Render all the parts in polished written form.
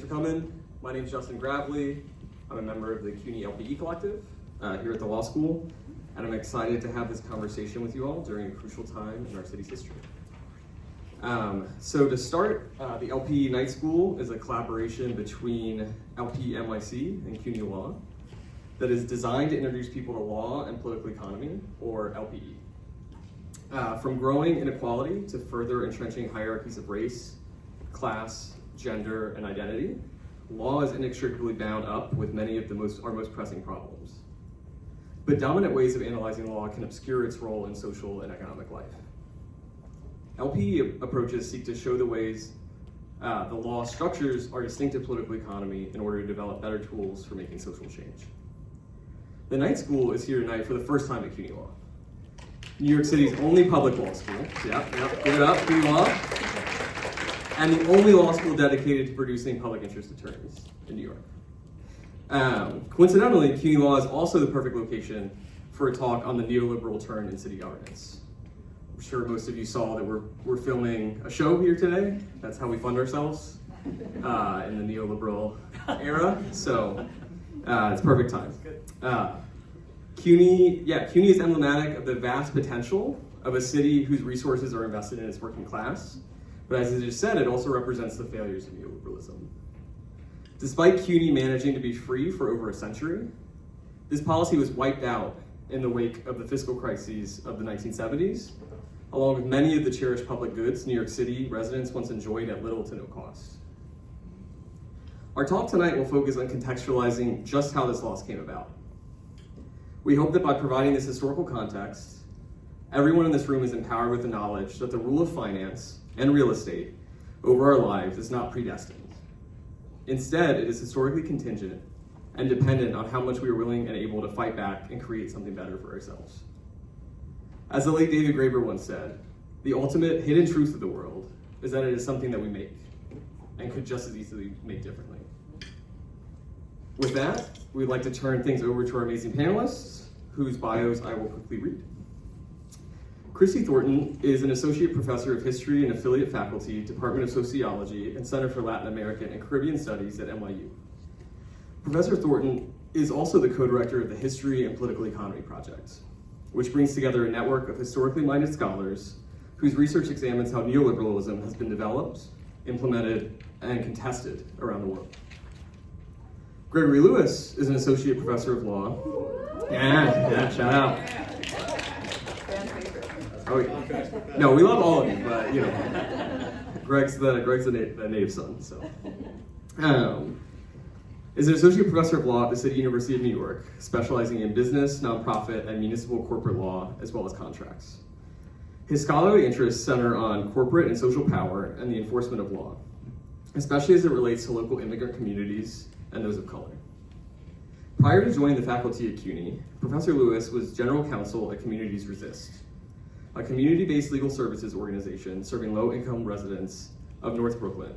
coming. My name is Justin Gravely. I'm a member of the CUNY LPE collective here at the law school, and I'm excited to have this conversation with you all during a crucial time in our city's history. So to start, the LPE Night School is a collaboration between LPE NYC and CUNY Law that is designed to introduce people to law and political economy, or LPE. From growing inequality to further entrenching hierarchies of race, class, gender, and identity, law is inextricably bound up with many of our most pressing problems. But dominant ways of analyzing law can obscure its role in social and economic life. LPE approaches seek to show the ways the law structures our distinctive political economy in order to develop better tools for making social change. The Night School is here tonight for the first time at CUNY Law, New York City's only public law school. Yep, give it up, CUNY Law. And the only law school dedicated to producing public interest attorneys in New York. Coincidentally, CUNY Law is also the perfect location for a talk on the neoliberal turn in city governance. I'm sure most of you saw that we're filming a show here today. That's how we fund ourselves in the neoliberal era. So it's perfect time. CUNY is emblematic of the vast potential of a city whose resources are invested in its working class. But as I just said, it also represents the failures of neoliberalism. Despite CUNY managing to be free for over a century, this policy was wiped out in the wake of the fiscal crises of the 1970s, along with many of the cherished public goods New York City residents once enjoyed at little to no cost. Our talk tonight will focus on contextualizing just how this loss came about. We hope that by providing this historical context, everyone in this room is empowered with the knowledge that the rule of finance and real estate over our lives is not predestined. Instead, it is historically contingent and dependent on how much we are willing and able to fight back and create something better for ourselves. As the late David Graeber once said, the ultimate hidden truth of the world is that it is something that we make and could just as easily make differently. With that, we'd like to turn things over to our amazing panelists, whose bios I will quickly read. Christy Thornton is an associate professor of history and affiliate faculty, Department of Sociology and Center for Latin American and Caribbean Studies at NYU. Professor Thornton is also the co-director of the History and Political Economy Project, which brings together a network of historically minded scholars whose research examines how neoliberalism has been developed, implemented, and contested around the world. Gregory Lewis is an associate professor of law. Yeah, shout out. Oh, yeah. No, we love all of you, but you know, Greg's the native son. So, is an associate professor of law at the City University of New York, specializing in business, nonprofit, and municipal corporate law, as well as contracts. His scholarly interests center on corporate and social power and the enforcement of law, especially as it relates to local immigrant communities and those of color. Prior to joining the faculty at CUNY, Professor Lewis was general counsel at Communities Resist, a community-based legal services organization serving low-income residents of North Brooklyn.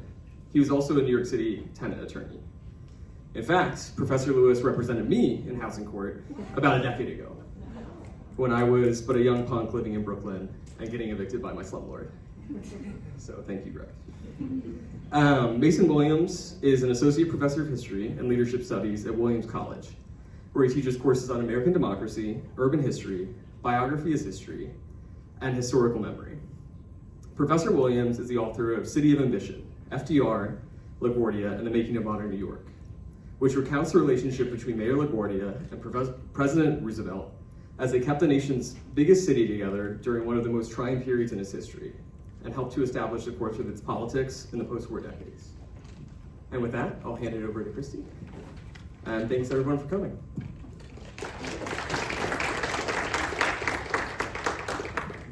He was also a New York City tenant attorney. In fact, Professor Lewis represented me in housing court about a decade ago, when I was but a young punk living in Brooklyn and getting evicted by my slumlord. So thank you, Greg. Mason Williams is an associate professor of history and leadership studies at Williams College, where he teaches courses on American democracy, urban history, biography as history, and historical memory. Professor Williams is the author of City of Ambition, FDR, LaGuardia, and the Making of Modern New York, which recounts the relationship between Mayor LaGuardia and President Roosevelt as they kept the nation's biggest city together during one of the most trying periods in its history, and helped to establish the course of its politics in the post-war decades. And with that, I'll hand it over to Christy. And thanks everyone for coming.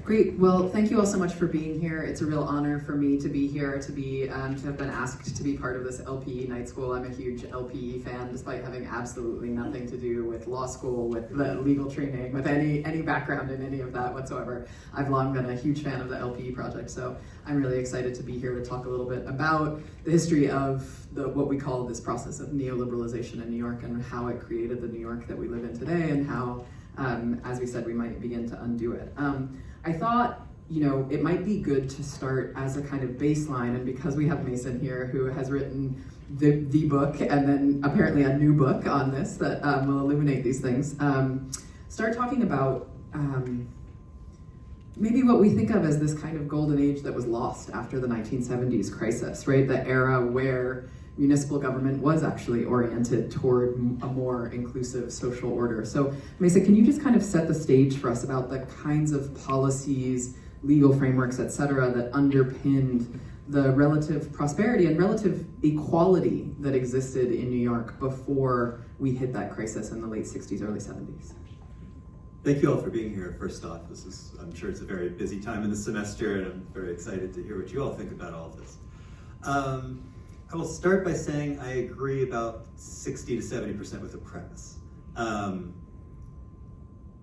Great. Well, thank you all so much for being here. It's a real honor for me to be here, to have been asked to be part of this LPE Night School. I'm a huge LPE fan, despite having absolutely nothing to do with law school, with the legal training, with any background in any of that whatsoever. I've long been a huge fan of the LPE project, so I'm really excited to be here to talk a little bit about the history of what we call this process of neoliberalization in New York and how it created the New York that we live in today, and how, as we said, we might begin to undo it. I thought it might be good to start as a kind of baseline, and because we have Mason here who has written the book and then apparently a new book on this that will illuminate these things, start talking about maybe what we think of as this kind of golden age that was lost after the 1970s crisis, right? The era where municipal government was actually oriented toward a more inclusive social order. So Mesa, can you just kind of set the stage for us about the kinds of policies, legal frameworks, et cetera, that underpinned the relative prosperity and relative equality that existed in New York before we hit that crisis in the late 60s, early 70s? Thank you all for being here. First off, I'm sure it's a very busy time in the semester, and I'm very excited to hear what you all think about all of this. I will start by saying I agree about 60 to 70% with the premise. I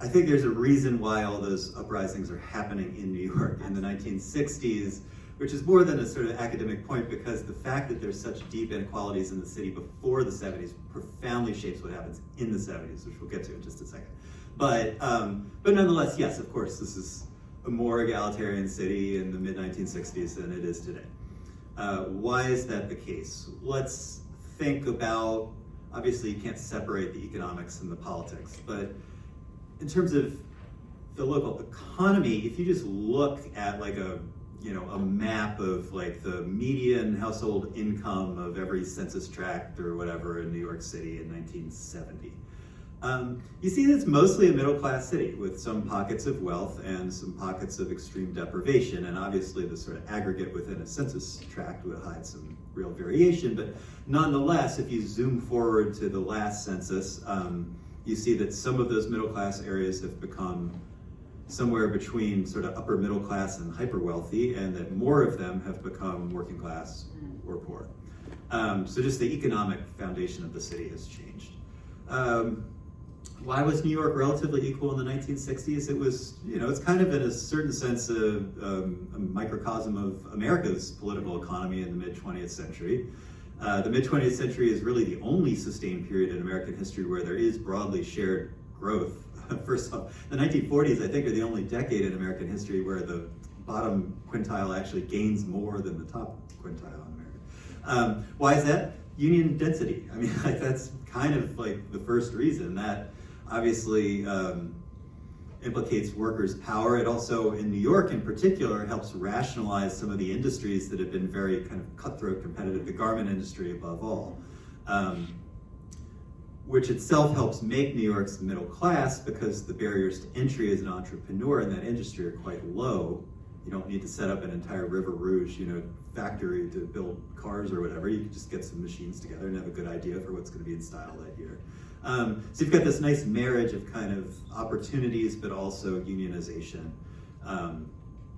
think there's a reason why all those uprisings are happening in New York in the 1960s, which is more than a sort of academic point, because the fact that there's such deep inequalities in the city before the 70s profoundly shapes what happens in the 70s, which we'll get to in just a second. But nonetheless, yes, of course, this is a more egalitarian city in the mid-1960s than it is today. Why is that the case? Let's think about, obviously you can't separate the economics and the politics, but in terms of the local economy, if you just look at like a map of like the median household income of every census tract or whatever in New York City in 1970, you see that it's mostly a middle-class city with some pockets of wealth and some pockets of extreme deprivation, and obviously the sort of aggregate within a census tract would hide some real variation, but nonetheless, if you zoom forward to the last census, you see that some of those middle-class areas have become somewhere between sort of upper middle class and hyper wealthy, and that more of them have become working class or poor. So just the economic foundation of the city has changed. Why was New York relatively equal in the 1960s? It was, it's kind of in a certain sense a microcosm of America's political economy in the mid-20th century. The mid-20th century is really the only sustained period in American history where there is broadly shared growth. First off, the 1940s, I think, are the only decade in American history where the bottom quintile actually gains more than the top quintile in America. Why is that? Union density. I mean, that's kind of like the first reason. That obviously implicates workers' power. It also, in New York in particular, helps rationalize some of the industries that have been very kind of cutthroat competitive, the garment industry above all. Which itself helps make New York's middle class, because the barriers to entry as an entrepreneur in that industry are quite low. You don't need to set up an entire River Rouge, factory to build cars or whatever. You can just get some machines together and have a good idea for what's going to be in style that year. So you've got this nice marriage of kind of opportunities, but also unionization.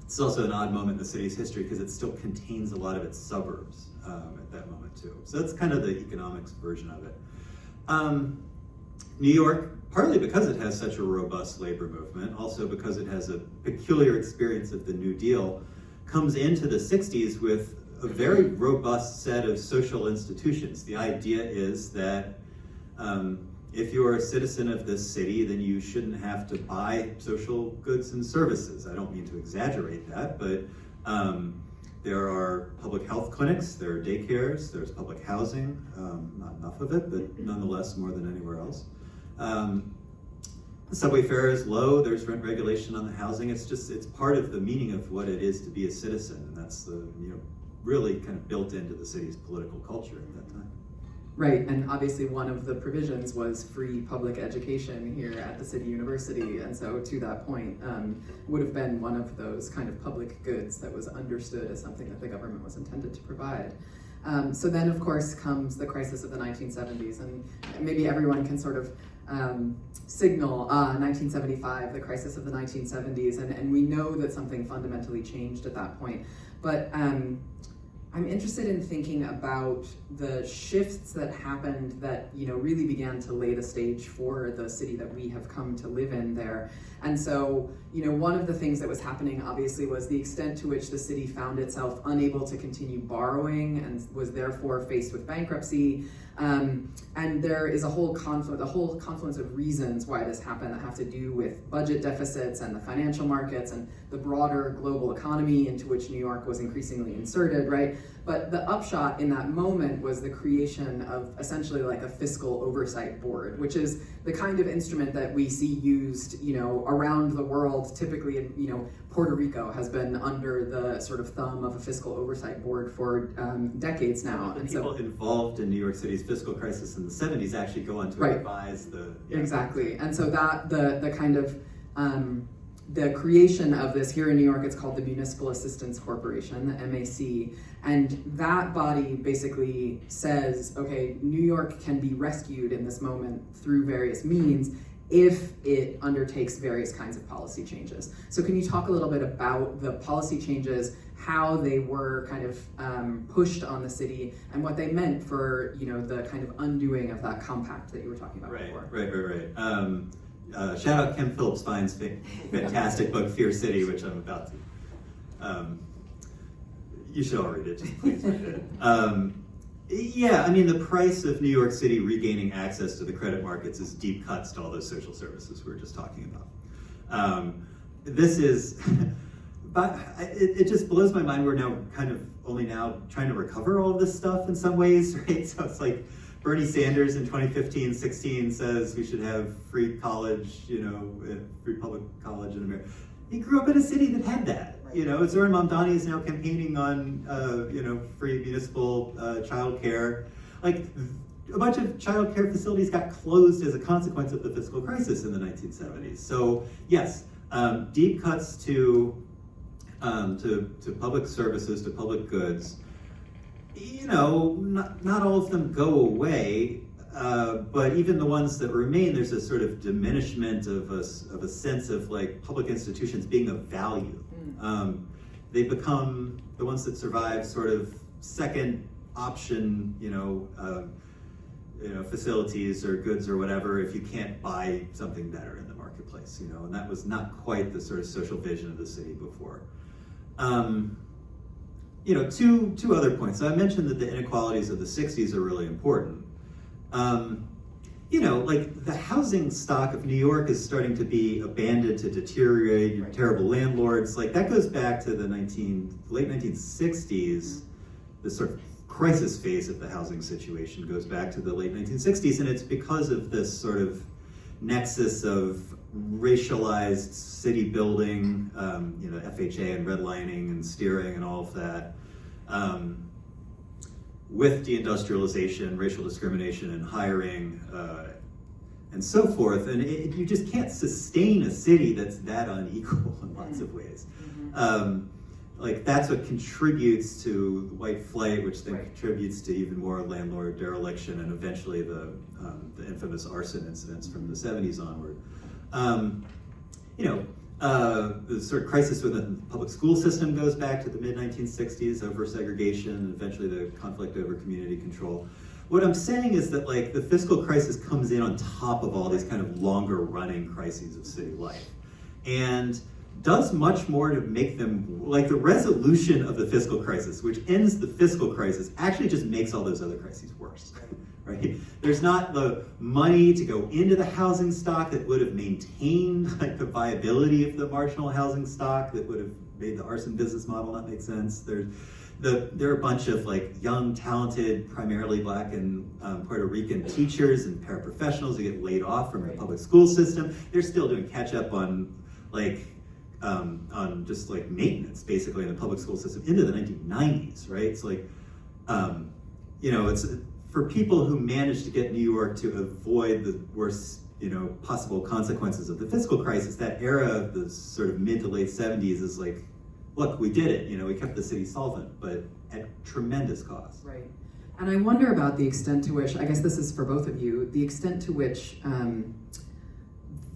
It's also an odd moment in the city's history because it still contains a lot of its suburbs at that moment too. So that's kind of the economics version of it. New York, partly because it has such a robust labor movement, also because it has a peculiar experience of the New Deal, comes into the 60s with a very robust set of social institutions. The idea is that if you're a citizen of this city, then you shouldn't have to buy social goods and services. I don't mean to exaggerate that, but there are public health clinics, there are daycares, there's public housing, not enough of it, but nonetheless more than anywhere else. The subway fare is low, there's rent regulation on the housing. It's part of the meaning of what it is to be a citizen, and that's really kind of built into the city's political culture at that time. Right, and obviously one of the provisions was free public education here at the City University, and so to that point, would have been one of those kind of public goods that was understood as something that the government was intended to provide. So then, of course, comes the crisis of the 1970s, and maybe everyone can sort of signal 1975, the crisis of the 1970s, and we know that something fundamentally changed at that point. But I'm interested in thinking about the shifts that happened that, really began to lay the stage for the city that we have come to live in there. And so, one of the things that was happening obviously was the extent to which the city found itself unable to continue borrowing and was therefore faced with bankruptcy. And there is a whole confluence of reasons why this happened that have to do with budget deficits and the financial markets and the broader global economy into which New York was increasingly inserted, right? But the upshot in that moment was the creation of essentially like a fiscal oversight board, which is the kind of instrument that we see used, around the world. Typically, Puerto Rico has been under the sort of thumb of a fiscal oversight board for decades now. The people involved in New York City's fiscal crisis in the 70s actually go on to advise the... Yeah. Exactly. And so that the kind of the creation of this here in New York, it's called the Municipal Assistance Corporation, the MAC, and that body basically says, okay, New York can be rescued in this moment through various means if it undertakes various kinds of policy changes. So can you talk a little bit about the policy changes, how they were kind of pushed on the city, and what they meant for the kind of undoing of that compact that you were talking about before? Right. Shout out Kim Phillips Fine's fantastic book, Fear City, which I'm about to... you should all read it, just please read it. The price of New York City regaining access to the credit markets is deep cuts to all those social services we were just talking about. This is... But it just blows my mind we're now kind of only now trying to recover all of this stuff in some ways, right? So it's like Bernie Sanders in 2015-16 says we should have free college, free public college in America. He grew up in a city that had that. Zoran Mamdani is now campaigning on, free municipal childcare. Like, a bunch of childcare facilities got closed as a consequence of the fiscal crisis in the 1970s. So yes, deep cuts to public services, to public goods. Not all of them go away, but even the ones that remain, there's a sort of diminishment of a sense of like public institutions being of value. They become the ones that survive sort of second option, facilities or goods or whatever if you can't buy something better in the marketplace, and that was not quite the sort of social vision of the city before. Two other points. So I mentioned that the inequalities of the 60s are really important. Like the housing stock of New York is starting to be abandoned to deteriorate, terrible landlords. Like that goes back to the late 1960s. The sort of crisis phase of the housing situation goes back to the late 1960s, and it's because of this sort of nexus of racialized city building, FHA and redlining and steering and all of that, with deindustrialization, racial discrimination in hiring, and so forth. And you just can't sustain a city that's that unequal in lots of ways. That's what contributes to white flight, which then contributes to even more landlord dereliction and eventually the infamous arson incidents from the 70s onward. The sort of crisis within the public school system goes back to the mid-1960s over segregation and eventually the conflict over community control. What I'm saying is that the fiscal crisis comes in on top of all these kind of longer running crises of city life and does much more to make them, the resolution of the fiscal crisis, which ends the fiscal crisis, actually just makes all those other crises worse. Right? There's not the money to go into the housing stock that would have maintained the viability of the marginal housing stock that would have made the arson business model not make sense. There are a bunch of young, talented, primarily Black and Puerto Rican teachers and paraprofessionals who get laid off from the public school system. They're still doing catch up on just maintenance basically in the public school system into the 1990s, right? It's it's for people who managed to get New York to avoid the worst, possible consequences of the fiscal crisis. That era of the sort of mid to late 70s is look, we did it. We kept the city solvent, but at tremendous cost. Right. And I wonder about the extent to which, I guess this is for both of you, the extent to which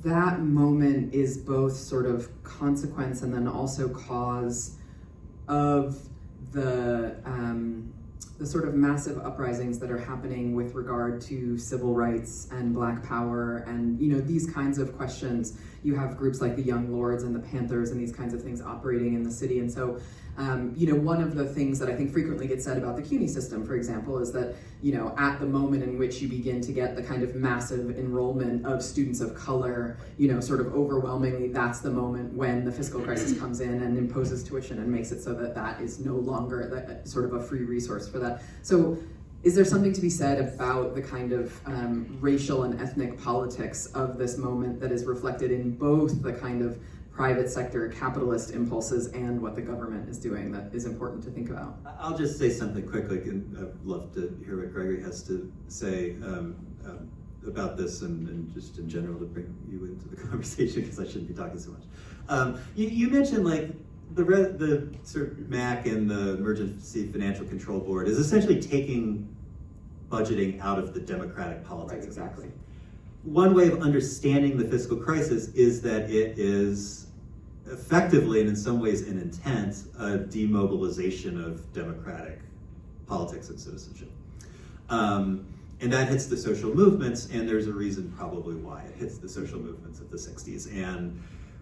that moment is both sort of consequence and then also cause of the sort of massive uprisings that are happening with regard to civil rights and Black power and, you know, these kinds of questions. You have groups like the Young Lords and the Panthers and these kinds of things operating in the city. And so, you know, one of the things that I think frequently gets said about the CUNY system, for example, is that, you know, at the moment in which you begin to get the kind of massive enrollment of students of color, you know, sort of overwhelmingly, that's the moment when the fiscal crisis comes in and imposes tuition and makes it so that that is no longer sort of a free resource for that. So is there something to be said about the kind of racial and ethnic politics of this moment that is reflected in both the kind of private sector capitalist impulses and what the government is doing that is important to think about? I'll just say something quickly, and I'd love to hear what Gregory has to say about this and just in general to bring you into the conversation because I shouldn't be talking so much. You mentioned like the sort of MAC and the Emergency Financial Control Board is essentially taking budgeting out of the democratic politics. Right, exactly. One way of understanding the fiscal crisis is that it is effectively, and in some ways in intent, a demobilization of democratic politics and citizenship. And that hits the social movements, and there's a reason probably why it hits the social movements of the 60s. And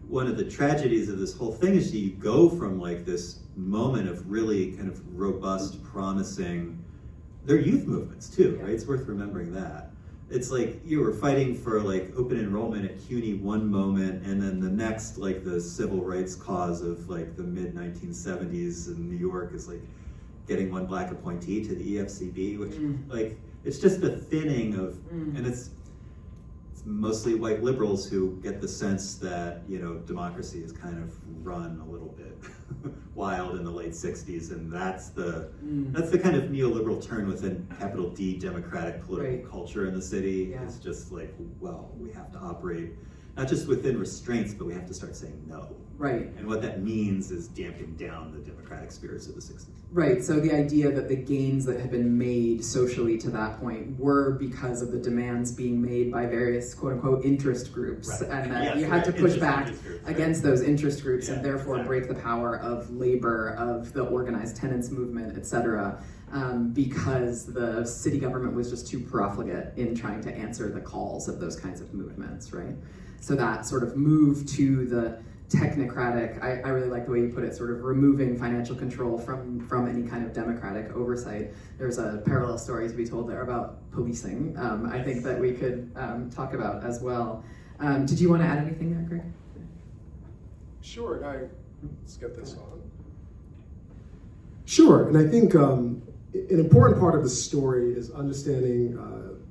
one of the tragedies of this whole thing is you go from like this moment of really kind of robust, promising, they're youth movements too, right? It's worth remembering that. It's like you were fighting for like open enrollment at CUNY one moment, and then the next, like the civil rights cause of like the mid 1970s in New York is like getting one Black appointee to the EFCB, which like it's just a thinning of, and it's mostly white liberals who get the sense that, you know, democracy is kind of run a little bit wild in the late 60s, and that's the kind of neoliberal turn within capital D democratic political culture in the city. It's just like, well, we have to operate not just within restraints, but we have to start saying no. Right. And what that means is damping down the democratic spirits of the 60s. Right, so the idea that the gains that had been made socially to that point were because of the demands being made by various quote-unquote interest groups, and that you had to push back against those interest groups and therefore break the power of labor, of the organized tenants movement, etc., because the city government was just too profligate in trying to answer the calls of those kinds of movements, right? So that sort of move to the technocratic, I really like the way you put it, sort of removing financial control from any kind of democratic oversight. There's a parallel story to be told there about policing, I think that we could talk about as well. Did you want to add anything there, Greg? Sure, let's get this on. Sure, and I think an important part of the story is understanding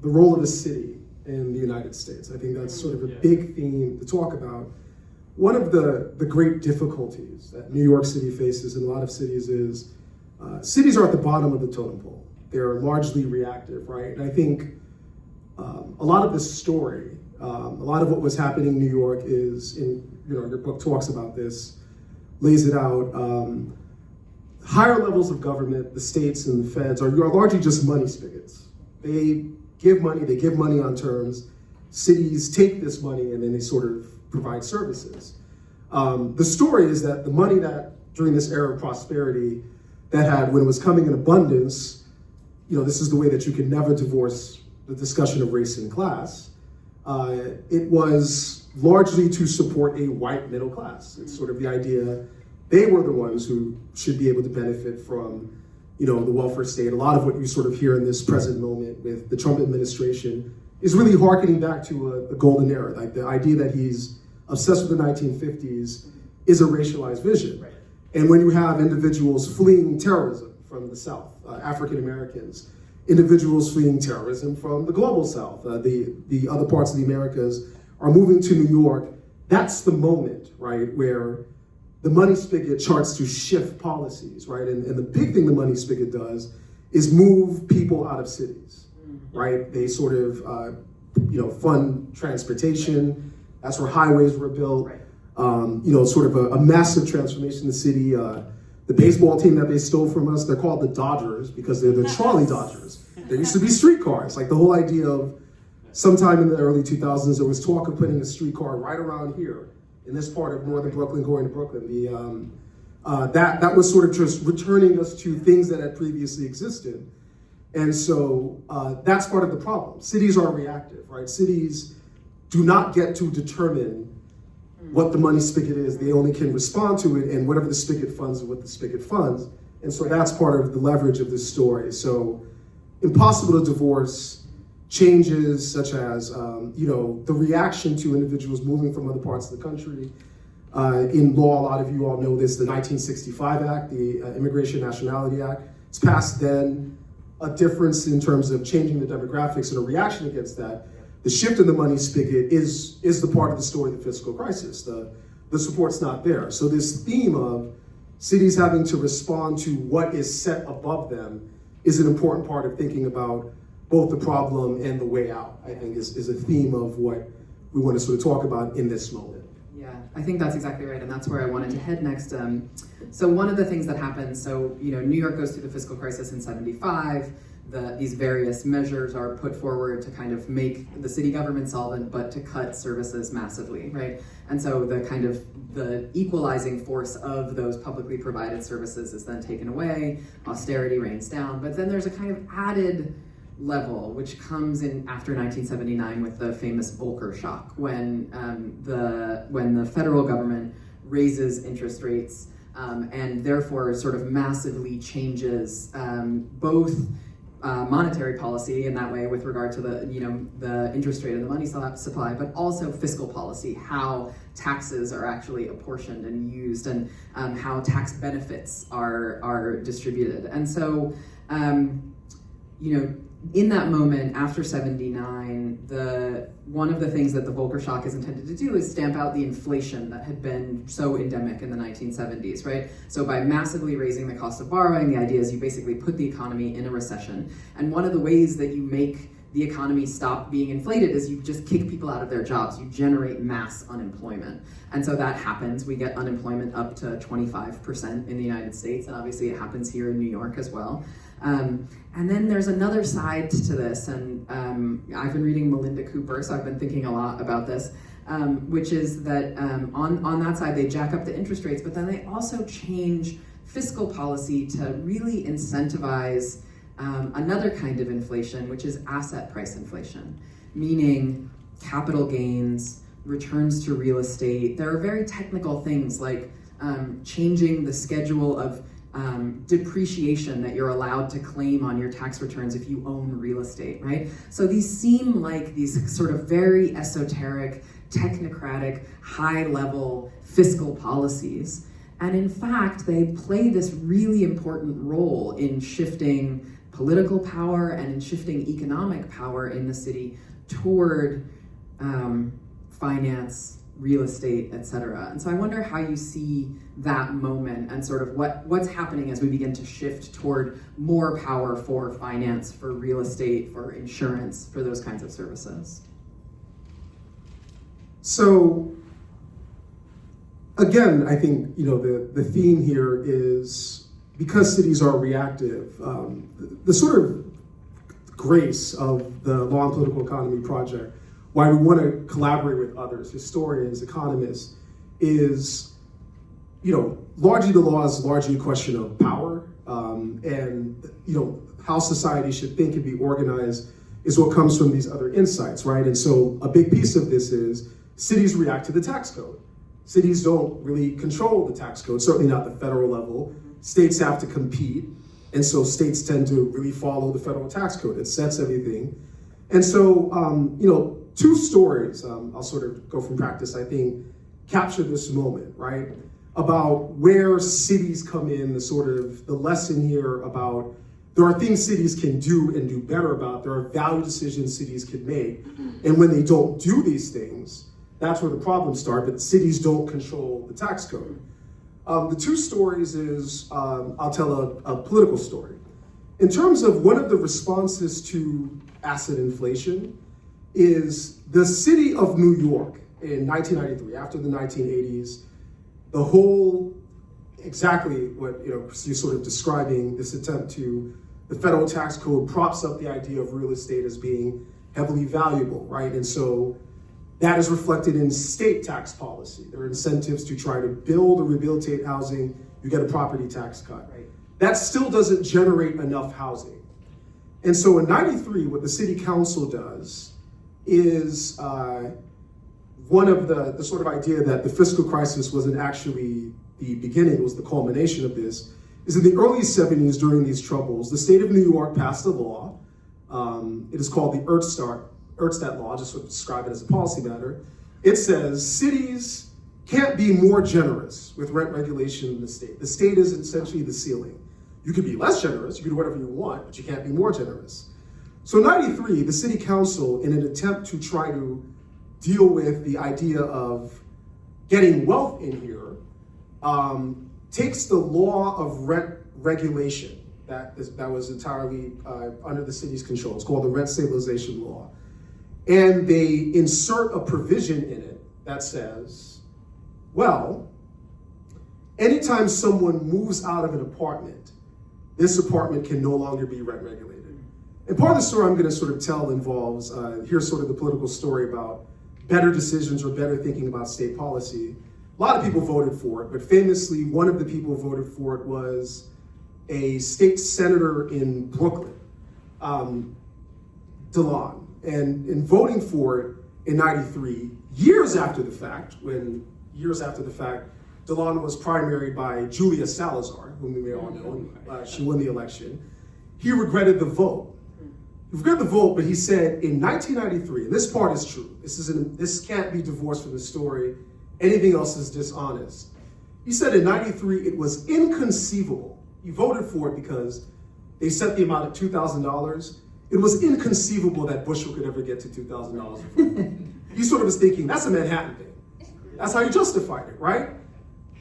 the role of the city in the United States. I think that's sort of a big theme to talk about. One of the great difficulties that New York City faces and a lot of cities is cities are at the bottom of the totem pole. They're largely reactive, right? And I think a lot of this story, a lot of what was happening in New York is, your book talks about this, lays it out. Higher levels of government, the states and the feds, are largely just money spigots. They give money on terms. Cities take this money and then they sort of provide services. The story is that the money that during this era of prosperity when it was coming in abundance, this is the way that you can never divorce the discussion of race and class. It was largely to support a white middle class. It's sort of the idea they were the ones who should be able to benefit from, the welfare state. A lot of what you sort of hear in this present moment with the Trump administration is really hearkening back to the golden era. Like the idea that he's obsessed with the 1950s is a racialized vision. Right. And when you have individuals fleeing terrorism from the South, African Americans, individuals fleeing terrorism from the global South, the other parts of the Americas are moving to New York, that's the moment, right, where the money spigot starts to shift policies, right? And the big thing the money spigot does is move people out of cities, right? They sort of, fund transportation. That's where highways were built. Right. Sort of a massive transformation in the city. The baseball team that they stole from us, they're called the Dodgers because they're the trolley Dodgers. There used to be streetcars. Like the whole idea of sometime in the early 2000s, there was talk of putting a streetcar right around here in this part of northern Brooklyn, going to Brooklyn. that was sort of just returning us to things that had previously existed. And so that's part of the problem. Cities are reactive, right? Cities do not get to determine what the money spigot is. They only can respond to it, and whatever the spigot funds is what the spigot funds. And so that's part of the leverage of this story. So impossible to divorce changes such as, the reaction to individuals moving from other parts of the country. In law, a lot of you all know this, the 1965 Act, the Immigration Nationality Act. It's passed then. A difference in terms of changing the demographics and a reaction against that. The shift in the money spigot is the part of the story of the fiscal crisis. The support's not there. So this theme of cities having to respond to what is set above them is an important part of thinking about both the problem and the way out, I think is a theme of what we want to sort of talk about in this moment. Yeah, I think that's exactly right, and that's where I wanted to head next. So one of the things that happens, New York goes through the fiscal crisis in '75. These various measures are put forward to kind of make the city government solvent, but to cut services massively, right? And so the equalizing force of those publicly provided services is then taken away, austerity rains down, but then there's a kind of added level, which comes in after 1979 with the famous Volcker shock, when the federal government raises interest rates and therefore sort of massively changes both monetary policy in that way with regard to the interest rate of the money supply, but also fiscal policy, how taxes are actually apportioned and used, and how tax benefits are distributed. And so, in that moment after '79, one of the things that the Volcker shock is intended to do is stamp out the inflation that had been so endemic in the 1970s, right? So by massively raising the cost of borrowing, the idea is you basically put the economy in a recession. And one of the ways that you make the economy stop being inflated is you just kick people out of their jobs. You generate mass unemployment. And so that happens. We get unemployment up to 25% in the United States, and obviously it happens here in New York as well. And then there's another side to this, and I've been reading Melinda Cooper, so I've been thinking a lot about this, which is that on that side they jack up the interest rates, but then they also change fiscal policy to really incentivize another kind of inflation, which is asset price inflation, meaning capital gains, returns to real estate. There are very technical things like changing the schedule of depreciation that you're allowed to claim on your tax returns if you own real estate, right? So these seem like these sort of very esoteric, technocratic, high-level fiscal policies. And in fact, they play this really important role in shifting political power and in shifting economic power in the city toward finance, real estate, etc. And so I wonder how you see that moment and sort of what's happening as we begin to shift toward more power for finance, for real estate, for insurance, for those kinds of services. So again, I think the theme here is because cities are reactive, the sort of grace of the Law and Political Economy project, why we want to collaborate with others, historians, economists, is, largely the law is largely a question of power, and, how society should think and be organized is what comes from these other insights, right? And so a big piece of this is cities react to the tax code. Cities don't really control the tax code, certainly not the federal level. States have to compete, and so states tend to really follow the federal tax code. It sets everything. And so, two stories, I'll sort of go from practice, I think, capture this moment, right? About where cities come in, the lesson here about there are things cities can do and do better about. There are value decisions cities can make. And when they don't do these things, that's where the problems start, but cities don't control the tax code. The two stories is, I'll tell a political story. In terms of one of the responses to asset inflation is the city of New York in 1993, after the 1980s, the whole, exactly what you're sort of describing, this attempt to, the federal tax code props up the idea of real estate as being heavily valuable, right? And so that is reflected in state tax policy. There are incentives to try to build or rehabilitate housing you get a property tax cut. Right. That still doesn't generate enough housing. And so in 93, what the city council does is one of the sort of idea that the fiscal crisis wasn't actually the beginning, it was the culmination of this, is in the early 70s during these troubles, the state of New York passed a law. It is called the Ertstadt law, just sort of describe it as a policy matter. It says cities can't be more generous with rent regulation than the state. The state is essentially the ceiling. You could be less generous, you can do whatever you want, but you can't be more generous. So in 93, the city council, in an attempt to try to deal with the idea of getting wealth in here, takes the law of rent regulation that was entirely under the city's control. It's called the Rent Stabilization Law. And they insert a provision in it that says, well, anytime someone moves out of an apartment, this apartment can no longer be rent regulated. And part of the story I'm going to sort of tell involves, here's sort of the political story about better decisions or better thinking about state policy. A lot of people voted for it, but famously, one of the people who voted for it was a state senator in Brooklyn, DeLon. And in voting for it in 93, years after the fact, DeLon was primaried by Julia Salazar, whom we may all know, she won the election. He regretted the vote. He regretted the vote, but he said in 1993, and this part is true, this can't be divorced from the story, anything else is dishonest. He said in 93, it was inconceivable. He voted for it because they set the amount at $2,000. It was inconceivable that Bushel could ever get to $2,000. He sort of was thinking, that's a Manhattan thing. That's how he justified it, right?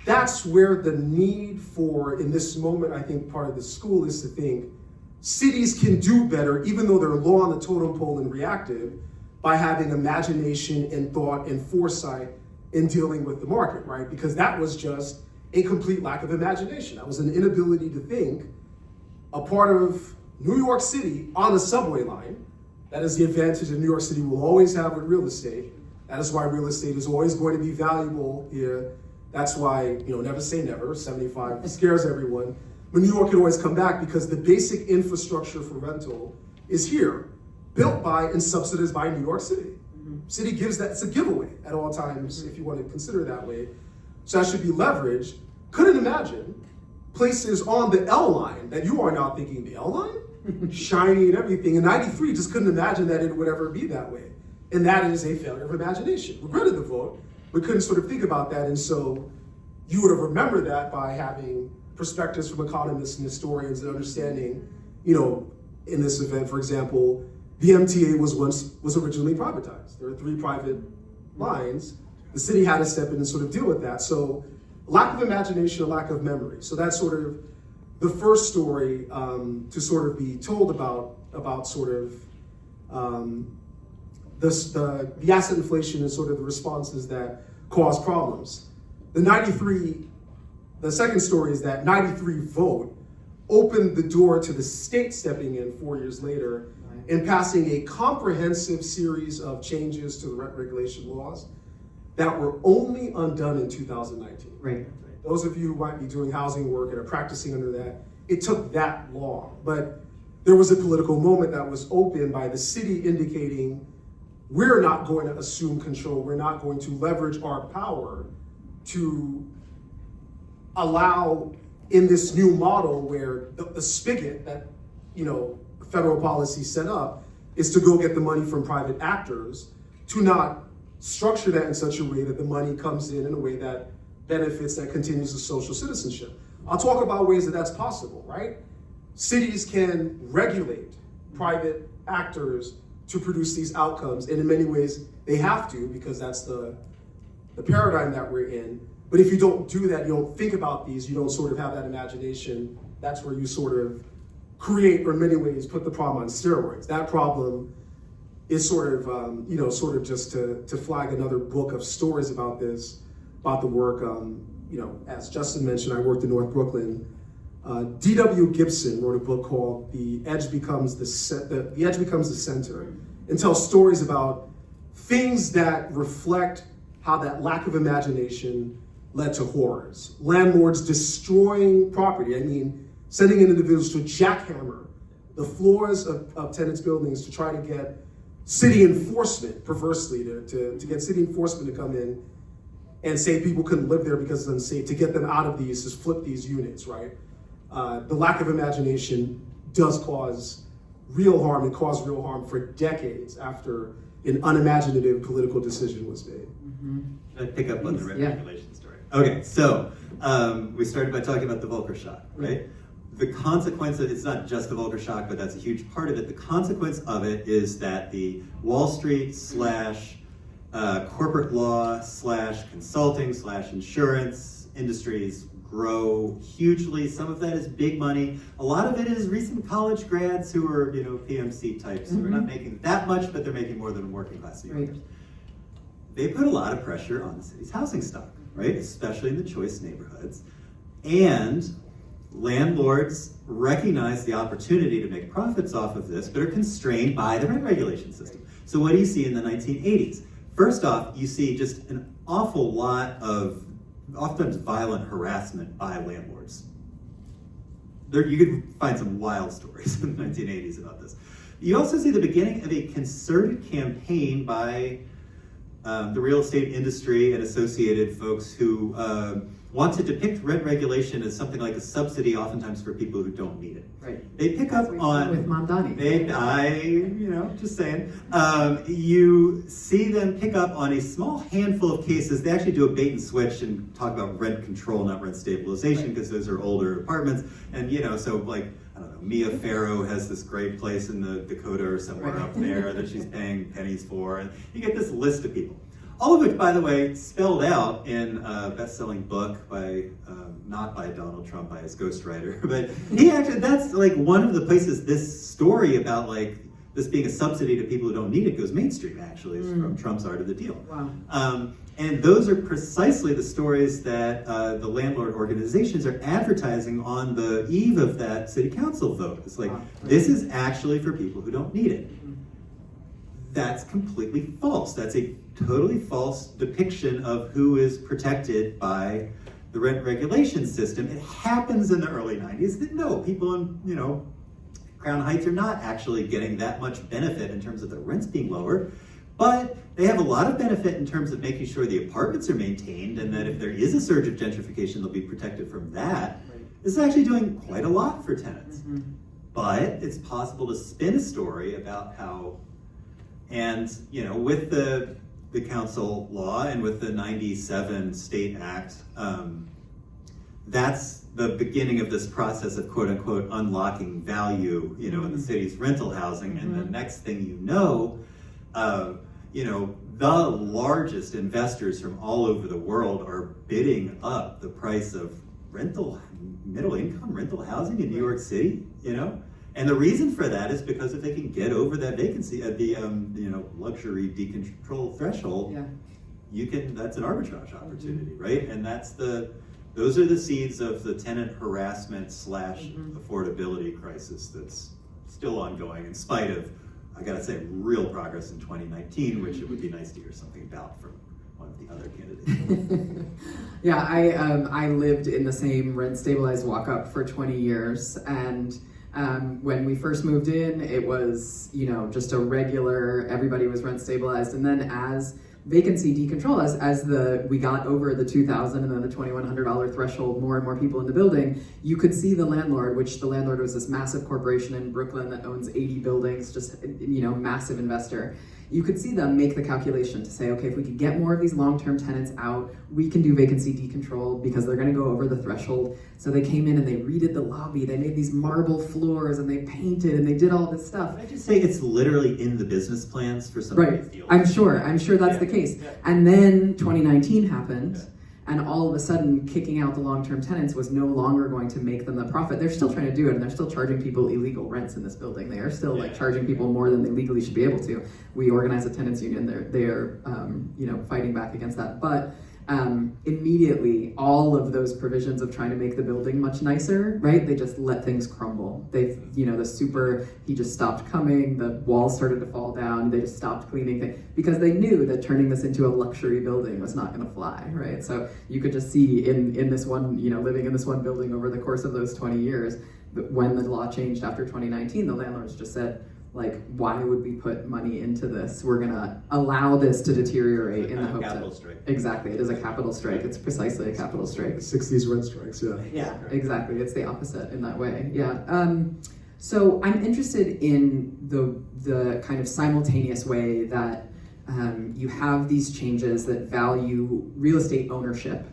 That's where the need for, in this moment, I think part of the school is to think, cities can do better, even though they're low on the totem pole and reactive, by having imagination and thought and foresight in dealing with the market, right? Because that was just a complete lack of imagination. That was an inability to think a part of New York City on the subway line. That is the advantage that New York City will always have with real estate. That is why real estate is always going to be valuable here. That's why, never say never, 75 scares everyone. But New York can always come back because the basic infrastructure for rental is here, built by and subsidized by New York City. City gives that, it's a giveaway at all times, if you want to consider it that way. So that should be leveraged. Couldn't imagine places on the L line that you are now thinking the L line? Shiny and everything. In 93, just couldn't imagine that it would ever be that way. And that is a failure of imagination. Regretted the vote, but couldn't sort of think about that. And so you would have remembered that by having perspectives from economists and historians and understanding, in this event, for example, the MTA was originally privatized. There were 3 private lines. The city had to step in and sort of deal with that. So lack of imagination, a lack of memory. So that's sort of the first story to sort of be told about sort of the asset inflation and sort of the responses that cause problems. The second story is that 93 vote opened the door to the state stepping in 4 years later and passing a comprehensive series of changes to the rent regulation laws that were only undone in 2019. Right. Those of you who might be doing housing work and are practicing under that, it took that long. But there was a political moment that was opened by the city indicating, we're not going to assume control, we're not going to leverage our power to allow in this new model where the spigot that federal policy set up is to go get the money from private actors, to not structure that in such a way that the money comes in a way that benefits, that continues the social citizenship. I'll talk about ways that that's possible, right? Cities can regulate private actors to produce these outcomes, and in many ways they have to, because that's the paradigm that we're in. But if you don't do that, you don't think about these, you don't sort of have that imagination, that's where you sort of create, or in many ways, put the problem on steroids. That problem is sort of just to flag another book of stories about this, about the work, as Justin mentioned, I worked in North Brooklyn. D.W. Gibson wrote a book called The Edge Becomes the Center, and tells stories about things that reflect how that lack of imagination led to horrors. Landlords destroying property. I mean, sending individuals to jackhammer the floors of tenants' buildings to try to get city enforcement, perversely, to get city enforcement to come in and say people couldn't live there because it's unsafe, to get them out of these, to flip these units, right? The lack of imagination does cause real harm, and caused real harm for decades after an unimaginative political decision was made. Should I pick up on the rent Yeah. regulation story? Okay, so we started by talking about the Volcker shock, right? The consequence of it's not just the Volcker shock, but that's a huge part of it. The consequence of it is that the Wall Street / corporate / consulting / insurance industries grow hugely. Some of that is big money. A lot of it is recent college grads who are, PMC types who are not making that much, but they're making more than working class New Yorkers. They put a lot of pressure on the city's housing stock, right? Especially in the choice neighborhoods. And landlords recognize the opportunity to make profits off of this, but are constrained by the rent regulation system. So what do you see in the 1980s? First off, you see just an awful lot of often violent harassment by landlords. You could find some wild stories in the 1980s about this. You also see the beginning of a concerted campaign by the real estate industry and associated folks who want to depict rent regulation as something like a subsidy, oftentimes for people who don't need it. Right. They pick up on with Mamdani. Just saying. You see them pick up on a small handful of cases. They actually do a bait and switch and talk about rent control, not rent stabilization, because those are older apartments. And so like, I don't know, Mia Farrow has this great place in the Dakota or somewhere up there that she's paying pennies for. And you get this list of people. All of which, by the way, spelled out in a best-selling book by, not by Donald Trump, by his ghostwriter, but he actually, that's like one of the places this story about like this being a subsidy to people who don't need it goes mainstream, actually, is from Trump's Art of the Deal. Wow. And those are precisely the stories that the landlord organizations are advertising on the eve of that city council vote. It's like, this is actually for people who don't need it. That's completely false. That's a totally false depiction of who is protected by the rent regulation system. It happens in the early 90s that no, people in, Crown Heights are not actually getting that much benefit in terms of their rents being lower, but they have a lot of benefit in terms of making sure the apartments are maintained, and that if there is a surge of gentrification, they'll be protected from that. This is actually doing quite a lot for tenants. But it's possible to spin a story about how, and with the council law and with the 97 State Act, that's the beginning of this process of quote unquote unlocking value, in the city's rental housing. And the next thing the largest investors from all over the world are bidding up the price of middle income rental housing in New York City, And the reason for that is because if they can get over that vacancy at the luxury decontrol threshold, that's an arbitrage opportunity, right? And those are the seeds of the tenant harassment / affordability crisis that's still ongoing, in spite of, I gotta say, real progress in 2019, which it would be nice to hear something about from one of the other candidates. Yeah, I lived in the same rent stabilized walk-up for 20 years, and when we first moved in, it was, just a regular, everybody was rent stabilized. And then as vacancy decontrol, as we got over the $2,000 and then the $2,100 threshold, more and more people in the building, you could see the landlord, which the landlord was this massive corporation in Brooklyn that owns 80 buildings, just, massive investor. You could see them make the calculation to say, okay, if we could get more of these long-term tenants out, we can do vacancy decontrol because they're gonna go over the threshold. So they came in and they redid the lobby, they made these marble floors and they painted and they did all this stuff. Can I just say it's literally in the business plans for some of these deals? I'm sure that's the case. Yeah. And then 2019 happened. And all of a sudden, kicking out the long-term tenants was no longer going to make them the profit. They're still trying to do it, and they're still charging people illegal rents in this building. They are still charging people more than they legally should be able to. We organize a tenants union. They're fighting back against that. But immediately, all of those provisions of trying to make the building much nicer, right? They just let things crumble. He just stopped coming. The walls started to fall down. down. They just stopped cleaning things because they knew that turning this into a luxury building was not going to fly, right? So you could just see in this one, living in this one building over the course of those 20 years, that when the law changed after 2019, the landlords just said, like, why would we put money into this? We're going to allow this to deteriorate in the hope capital that... strike. Exactly, it is a capital strike. It's precisely a capital strike. 60s rent strikes, yeah. Yeah, exactly. It's the opposite in that way. Yeah. So I'm interested in the kind of simultaneous way that you have these changes that value real estate ownership,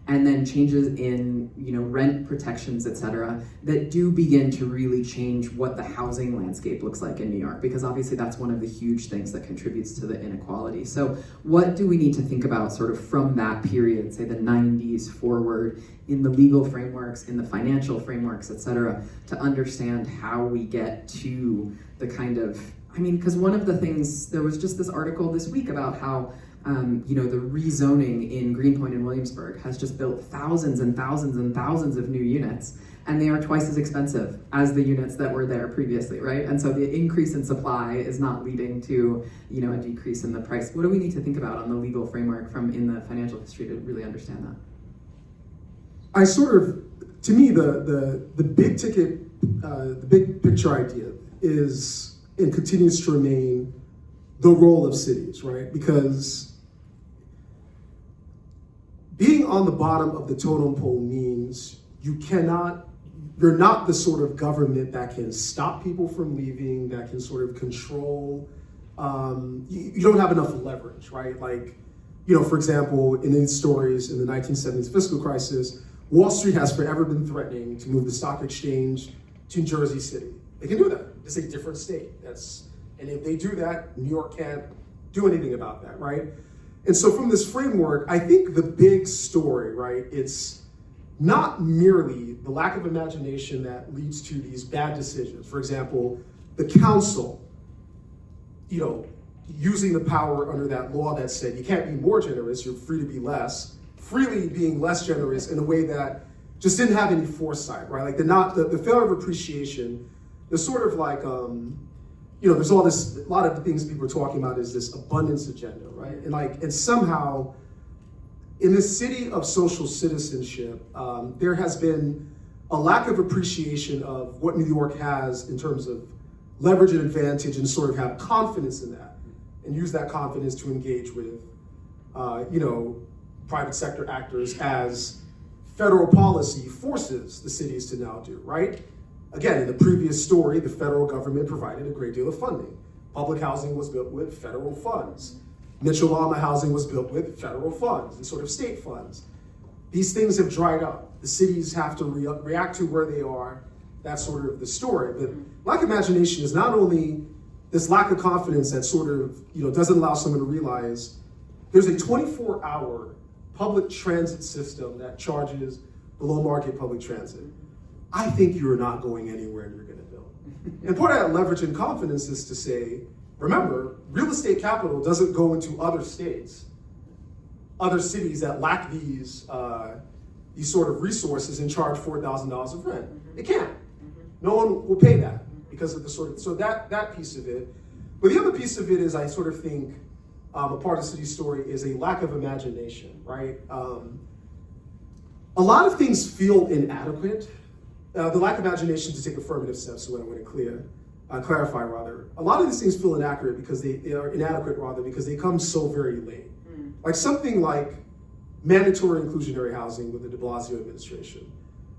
and then changes in rent protections, et cetera, that do begin to really change what the housing landscape looks like in New York, because obviously that's one of the huge things that contributes to the inequality. So what do we need to think about sort of from that period, say the 90s forward, in the legal frameworks, in the financial frameworks, et cetera, to understand how we get to the kind of, because one of the things, there was just this article this week about how the rezoning in Greenpoint and Williamsburg has just built thousands and thousands and thousands of new units, and they are twice as expensive as the units that were there previously, right? And so the increase in supply is not leading to, a decrease in the price. What do we need to think about on the legal framework from in the financial history to really understand that? To me, the big ticket, the big picture idea is, and continues to remain, the role of cities, right? Because being on the bottom of the totem pole means you're not the sort of government that can stop people from leaving, that can sort of control, you don't have enough leverage, right? Like, for example, in these stories in the 1970s fiscal crisis, Wall Street has forever been threatening to move the stock exchange to Jersey City. They can do that. It's a different state. And if they do that, New York can't do anything about that, right? And so from this framework, I think the big story, right, it's not merely the lack of imagination that leads to these bad decisions. For example, the council, using the power under that law that said you can't be more generous, you're free to be less, freely being less generous in a way that just didn't have any foresight, right? Like the failure of appreciation, the sort of like, there's a lot of the things people are talking about is this abundance agenda, right? And somehow in this city of social citizenship, there has been a lack of appreciation of what New York has in terms of leverage and advantage, and sort of have confidence in that and use that confidence to engage with, private sector actors as federal policy forces the cities to now do, right? Again, in the previous story, the federal government provided a great deal of funding. Public housing was built with federal funds. Mitchell-Lama housing was built with federal funds and sort of state funds. These things have dried up. The cities have to react to where they are. That's sort of the story. But lack of imagination is not only this lack of confidence that sort of, doesn't allow someone to realize there's a 24-hour public transit system that charges below market public transit. I think you're not going anywhere and you're going to build. And part of that leverage and confidence is to say, remember, real estate capital doesn't go into other states, other cities that lack these sort of resources and charge $4,000 of rent. It can't. No one will pay that because of so that piece of it. But the other piece of it is, I sort of think a part of the city story is a lack of imagination, right? A lot of things feel inadequate. The lack of imagination to take affirmative steps, so I want to clarify rather. A lot of these things feel inaccurate because they are inadequate rather because they come so very late. Like something like mandatory inclusionary housing with the de Blasio administration.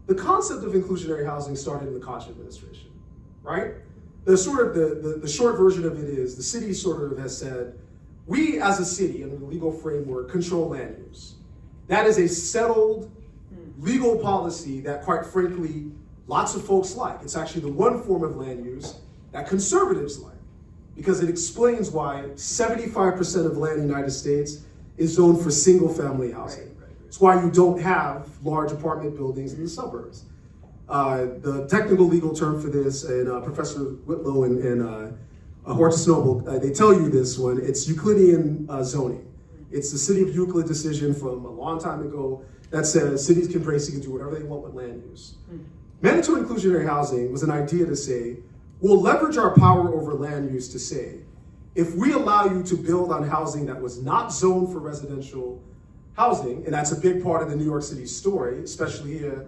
The concept of inclusionary housing started in the Koch administration, right? The short version of it is the city sort of has said, we as a city under the legal framework control land use. That is a settled legal policy that, quite frankly, lots of folks like. It's actually the one form of land use that conservatives like, because it explains why 75% of land in the United States is zoned for single-family housing. It's why you don't have large apartment buildings in the suburbs. The technical legal term for this, and Professor Whitlow and Hortus Noble, they tell you this one, it's Euclidean zoning. It's the City of Euclid decision from a long time ago that says cities can basically do whatever they want with land use. Mandatory inclusionary housing was an idea to say, we'll leverage our power over land use to say, if we allow you to build on housing that was not zoned for residential housing, and that's a big part of the New York City story, especially here,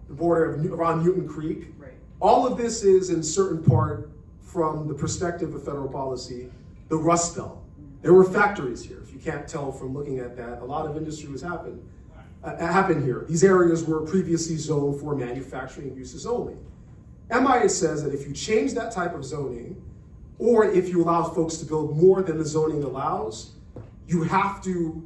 the border of, around Newton Creek. Right. All of this is in certain part from the perspective of federal policy, the Rust Belt. There were factories here. If you can't tell from looking at that, a lot of industry was happened here. These areas were previously zoned for manufacturing uses only. MIA says that if you change that type of zoning, or if you allow folks to build more than the zoning allows, you have to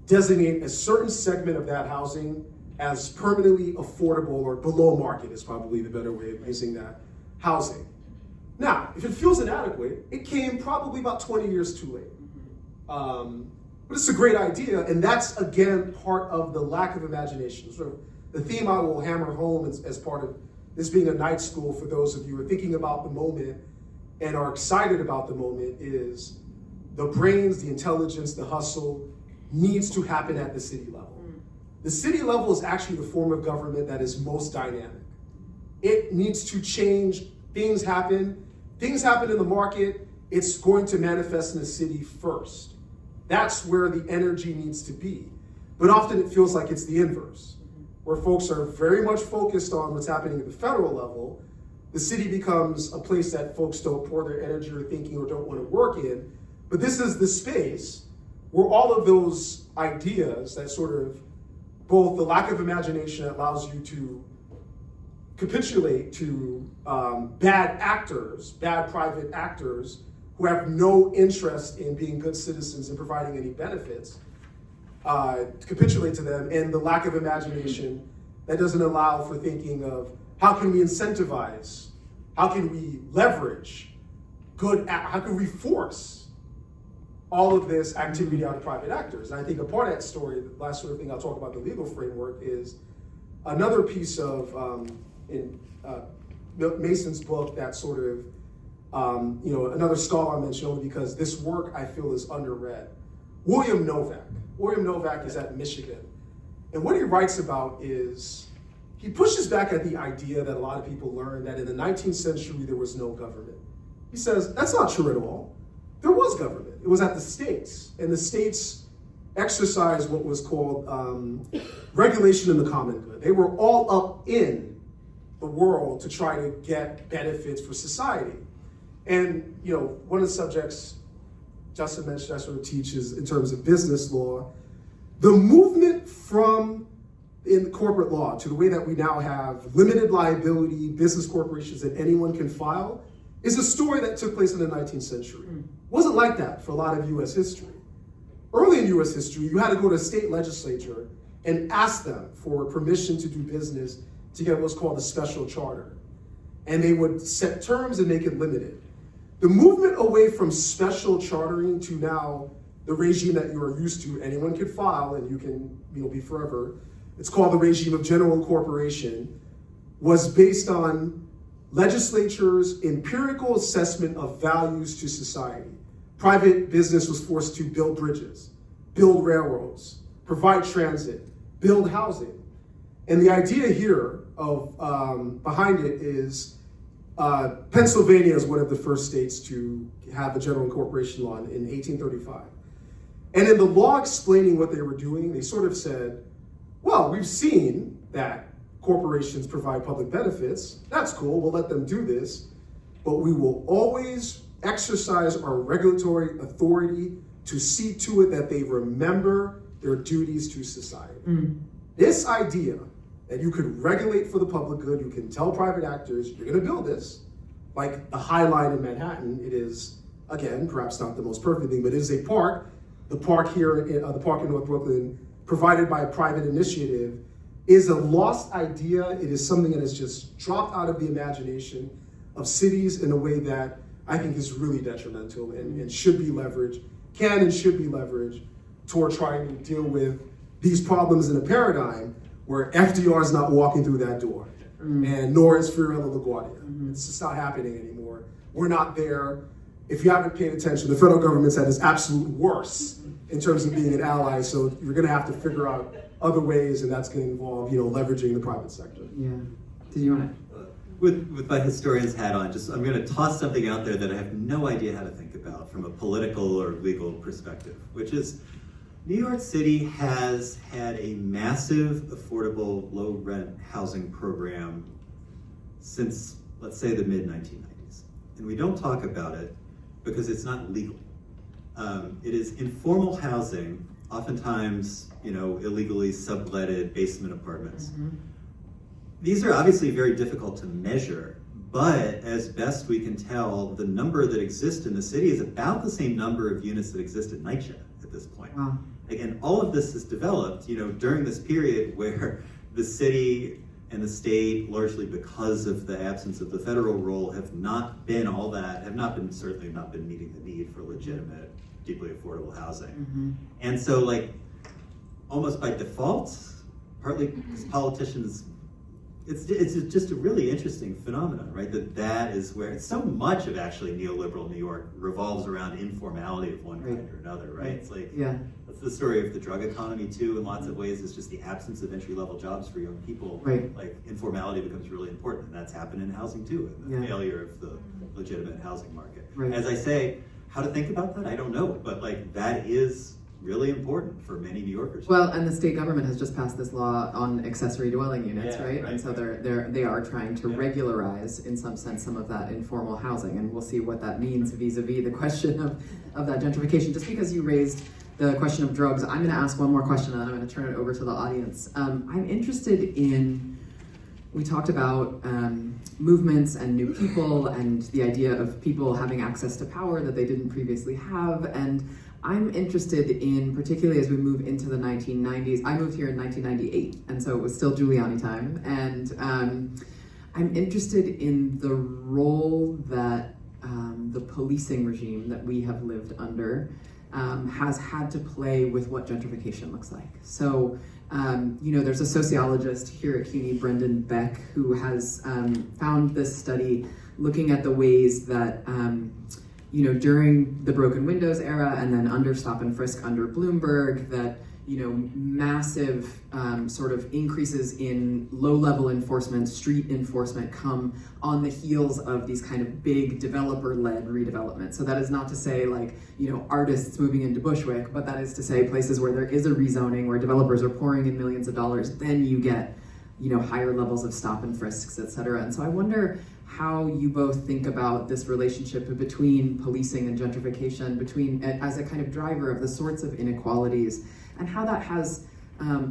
designate a certain segment of that housing as permanently affordable, or below market is probably the better way of using that housing. Now, if it feels inadequate, it came probably about 20 years too late. But it's a great idea, and that's, again, part of the lack of imagination. Sort of the theme I will hammer home as part of this being a night school for those of you who are thinking about the moment and are excited about the moment is the brains, the intelligence, the hustle needs to happen at the city level. The city level is actually the form of government that is most dynamic. It needs to change. Things happen in the market. It's going to manifest in the city first. That's where the energy needs to be. But often it feels like it's the inverse, where folks are very much focused on what's happening at the federal level. The city becomes a place that folks don't pour their energy or thinking or don't want to work in. But this is the space where all of those ideas that sort of, both the lack of imagination that allows you to capitulate to bad actors, bad private actors who have no interest in being good citizens and providing any benefits, capitulate to them, and the lack of imagination that doesn't allow for thinking of how can we incentivize, how can we leverage how can we force all of this activity on private actors. And I think a part of that story, the last sort of thing I'll talk about the legal framework, is another piece of in Mason's book that sort of, another scholar I mentioned only because this work I feel is underread. William Novak. William Novak is at Michigan. And what he writes about is, he pushes back at the idea that a lot of people learned that in the 19th century there was no government. He says, that's not true at all. There was government. It was at the states. And the states exercised what was called regulation in the common good. They were all up in the world to try to get benefits for society. And one of the subjects Justin mentioned I sort of teaches in terms of business law, the movement from in corporate law to the way that we now have limited liability business corporations that anyone can file is a story that took place in the 19th century. It wasn't like that for a lot of US history. Early in US history, you had to go to a state legislature and ask them for permission to do business to get what's called a special charter. And they would set terms and make it limited. The movement away from special chartering to now the regime that you are used to, anyone can file and you can be forever, it's called the regime of general incorporation, was based on legislatures' empirical assessment of values to society. Private business was forced to build bridges, build railroads, provide transit, build housing. And the idea here of behind it is Pennsylvania is one of the first states to have a general incorporation law in 1835. And in the law explaining what they were doing, they sort of said, well, we've seen that corporations provide public benefits. That's cool, we'll let them do this. But we will always exercise our regulatory authority to see to it that they remember their duties to society. This idea that you could regulate for the public good, you can tell private actors, you're gonna build this, like the High Line in Manhattan, it is, again, perhaps not the most perfect thing, but it is a park. The park here, the park in North Brooklyn, provided by a private initiative, is a lost idea. It is something that has just dropped out of the imagination of cities in a way that I think is really detrimental and should be leveraged, can and should be leveraged toward trying to deal with these problems in a paradigm where FDR is not walking through that door, and nor is Fiorello LaGuardia. It's just not happening anymore. We're not there. If you haven't paid attention, the federal government's at its absolute worst in terms of being an ally, so you're gonna have to figure out other ways, and that's gonna involve, leveraging the private sector. Yeah. Did you want to? with my historian's hat on, I'm going to toss something out there that I have no idea how to think about from a political or legal perspective, which is New York City has had a massive, affordable, low-rent housing program since, let's say, the mid-1990s. And we don't talk about it because it's not legal. It is informal housing, oftentimes, illegally subletted basement apartments. Mm-hmm. These are obviously very difficult to measure, but as best we can tell, the number that exists in the city is about the same number of units that exist at NYCHA at this point. Wow. Again, all of this is developed, during this period where the city and the state, largely because of the absence of the federal role, certainly not been meeting the need for legitimate, deeply affordable housing. Mm-hmm. And so, almost by default, partly because politicians, it's just a really interesting phenomenon, right? That is where so much of actually neoliberal New York revolves around informality of one kind or another, right? It's that's the story of the drug economy too, in lots of ways. It's just the absence of entry-level jobs for young people. Right. Informality becomes really important, and that's happened in housing too, and the failure of the legitimate housing market. Right. As I say, how to think about that, I don't know, but that is really important for many New Yorkers. Well, and the state government has just passed this law on accessory dwelling units, right? And so they are trying to regularize, in some sense, some of that informal housing, and we'll see what that means vis-a-vis the question of that gentrification. Just because you raised the question of drugs, I'm going to ask one more question, and then I'm going to turn it over to the audience. I'm interested in, we talked about movements and new people and the idea of people having access to power that they didn't previously have, and I'm interested in, particularly as we move into the 1990s, I moved here in 1998, and so it was still Giuliani time, and I'm interested in the role that the policing regime that we have lived under has had to play with what gentrification looks like. So, there's a sociologist here at CUNY, Brendan Beck, who has found this study looking at the ways that during the broken windows era and then under stop and frisk under Bloomberg, that massive sort of increases in low-level enforcement, street enforcement, come on the heels of these kind of big developer-led redevelopment. So that is not to say artists moving into Bushwick, but that is to say places where there is a rezoning, where developers are pouring in millions of dollars, then you get higher levels of stop and frisks, et cetera. And so I wonder how you both think about this relationship between policing and gentrification, as a kind of driver of the sorts of inequalities, and how that has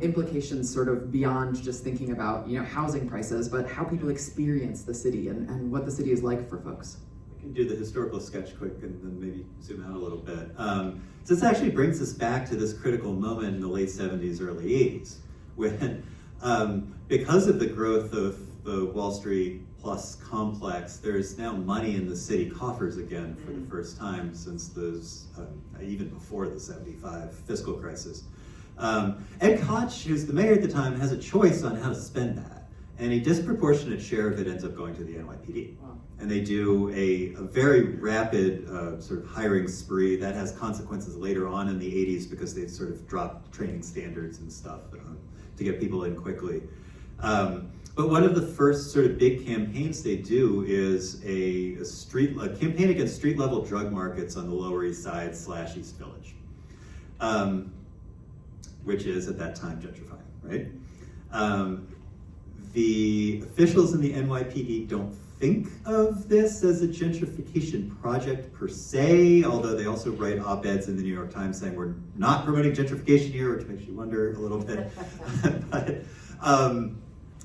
implications sort of beyond just thinking about housing prices, but how people experience the city and what the city is like for folks. I can do the historical sketch quick and then maybe zoom out a little bit. So this actually brings us back to this critical moment in the late 70s, early 80s, when because of the growth of the Wall Street Plus complex, there's now money in the city coffers again for the first time since even before the 75 fiscal crisis. Ed Koch, who's the mayor at the time, has a choice on how to spend that, and a disproportionate share of it ends up going to the NYPD. Wow. And they do a very rapid sort of hiring spree that has consequences later on in the 80s because they've sort of dropped training standards and stuff to get people in quickly. But one of the first sort of big campaigns they do is a campaign against street-level drug markets on the Lower East Side / East Village, which is at that time gentrifying, right? The officials in the NYPD don't think of this as a gentrification project per se, although they also write op-eds in the New York Times saying we're not promoting gentrification here, which makes you wonder a little bit. But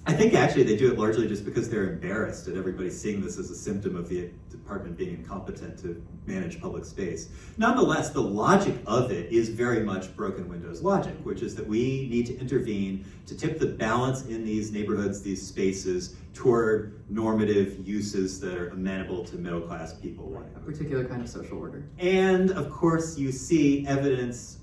I think actually they do it largely just because they're embarrassed at everybody seeing this as a symptom of the department being incompetent to manage public space. Nonetheless, the logic of it is very much broken windows logic, which is that we need to intervene to tip the balance in these neighborhoods, these spaces, toward normative uses that are amenable to middle-class people. A particular kind of social order. And of course, you see evidence,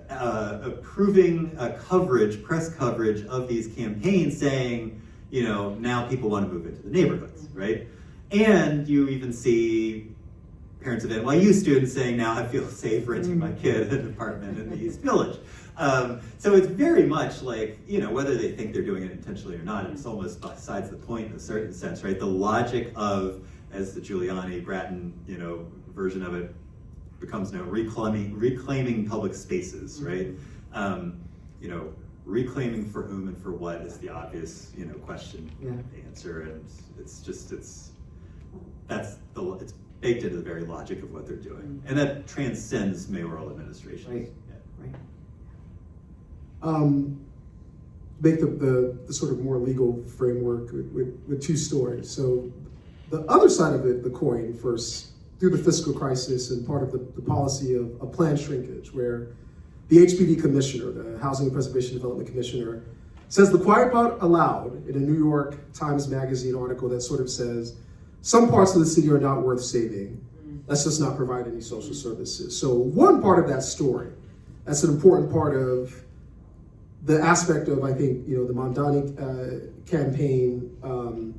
approving coverage, press coverage of these campaigns saying, now people want to move into the neighborhoods, right? And you even see parents of NYU students saying, now I feel safe renting my kid an apartment in the East Village. So it's very much like, whether they think they're doing it intentionally or not, it's almost besides the point in a certain sense, right? The logic of, as the Giuliani, Bratton, version of it becomes known, reclaiming public spaces, right? Reclaiming for whom and for what is the obvious, question to answer, and it's baked into the very logic of what they're doing, and that transcends mayoral administration. Right. Make the sort of more legal framework with two stories. So the other side of it, the coin, first, through the fiscal crisis and part of the policy of planned shrinkage, where the HPD commissioner, the Housing and Preservation Development Commissioner, says the quiet part aloud in a New York Times Magazine article that sort of says, some parts of the city are not worth saving. Let's just not provide any social services. So one part of that story, that's an important part of the aspect of, I think, the Mamdani campaign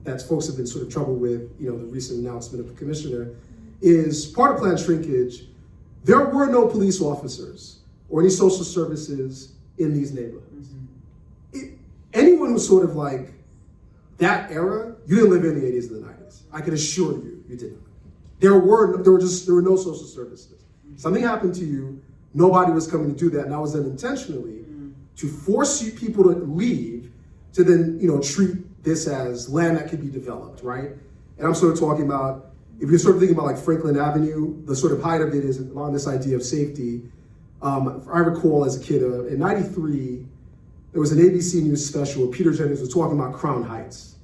that folks have been sort of troubled with, the recent announcement of the commissioner, is part of planned shrinkage. There were no police officers or any social services in these neighborhoods. Anyone who's sort of like that era, you didn't live in the 80s and the 90s. I can assure you, you did not. There were no social services. Something happened to you, nobody was coming to do that, and that was done intentionally to force you people to leave, to then treat this as land that could be developed, right? And I'm sort of talking about, if you're sort of thinking about like Franklin Avenue, the sort of height of it is along this idea of safety. I recall as a kid, in '93, there was an ABC News special where Peter Jennings was talking about Crown Heights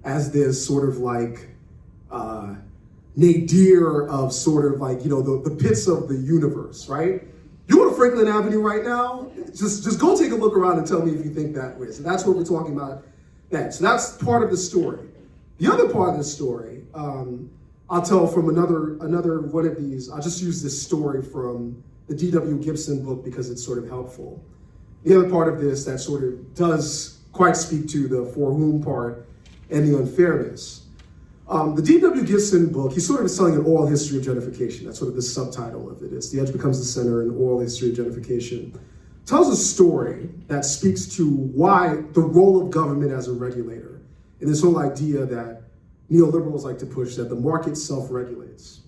as this sort of like nadir of sort of like, the pits of the universe, right? You go to Franklin Avenue right now, just go take a look around and tell me if you think that way. So that's what we're talking about next. So that's part of the story. The other part of the story, I'll tell from another one of these. I'll just use this story from the D.W. Gibson book because it's sort of helpful. The other part of this that sort of does quite speak to the for whom part and the unfairness. The D.W. Gibson book, he's sort of telling an oral history of gentrification. That's sort of the subtitle of it. It's The Edge Becomes the Center, an oral history of gentrification. Tells a story that speaks to why the role of government as a regulator, and this whole idea that neoliberals like to push, that the market self-regulates.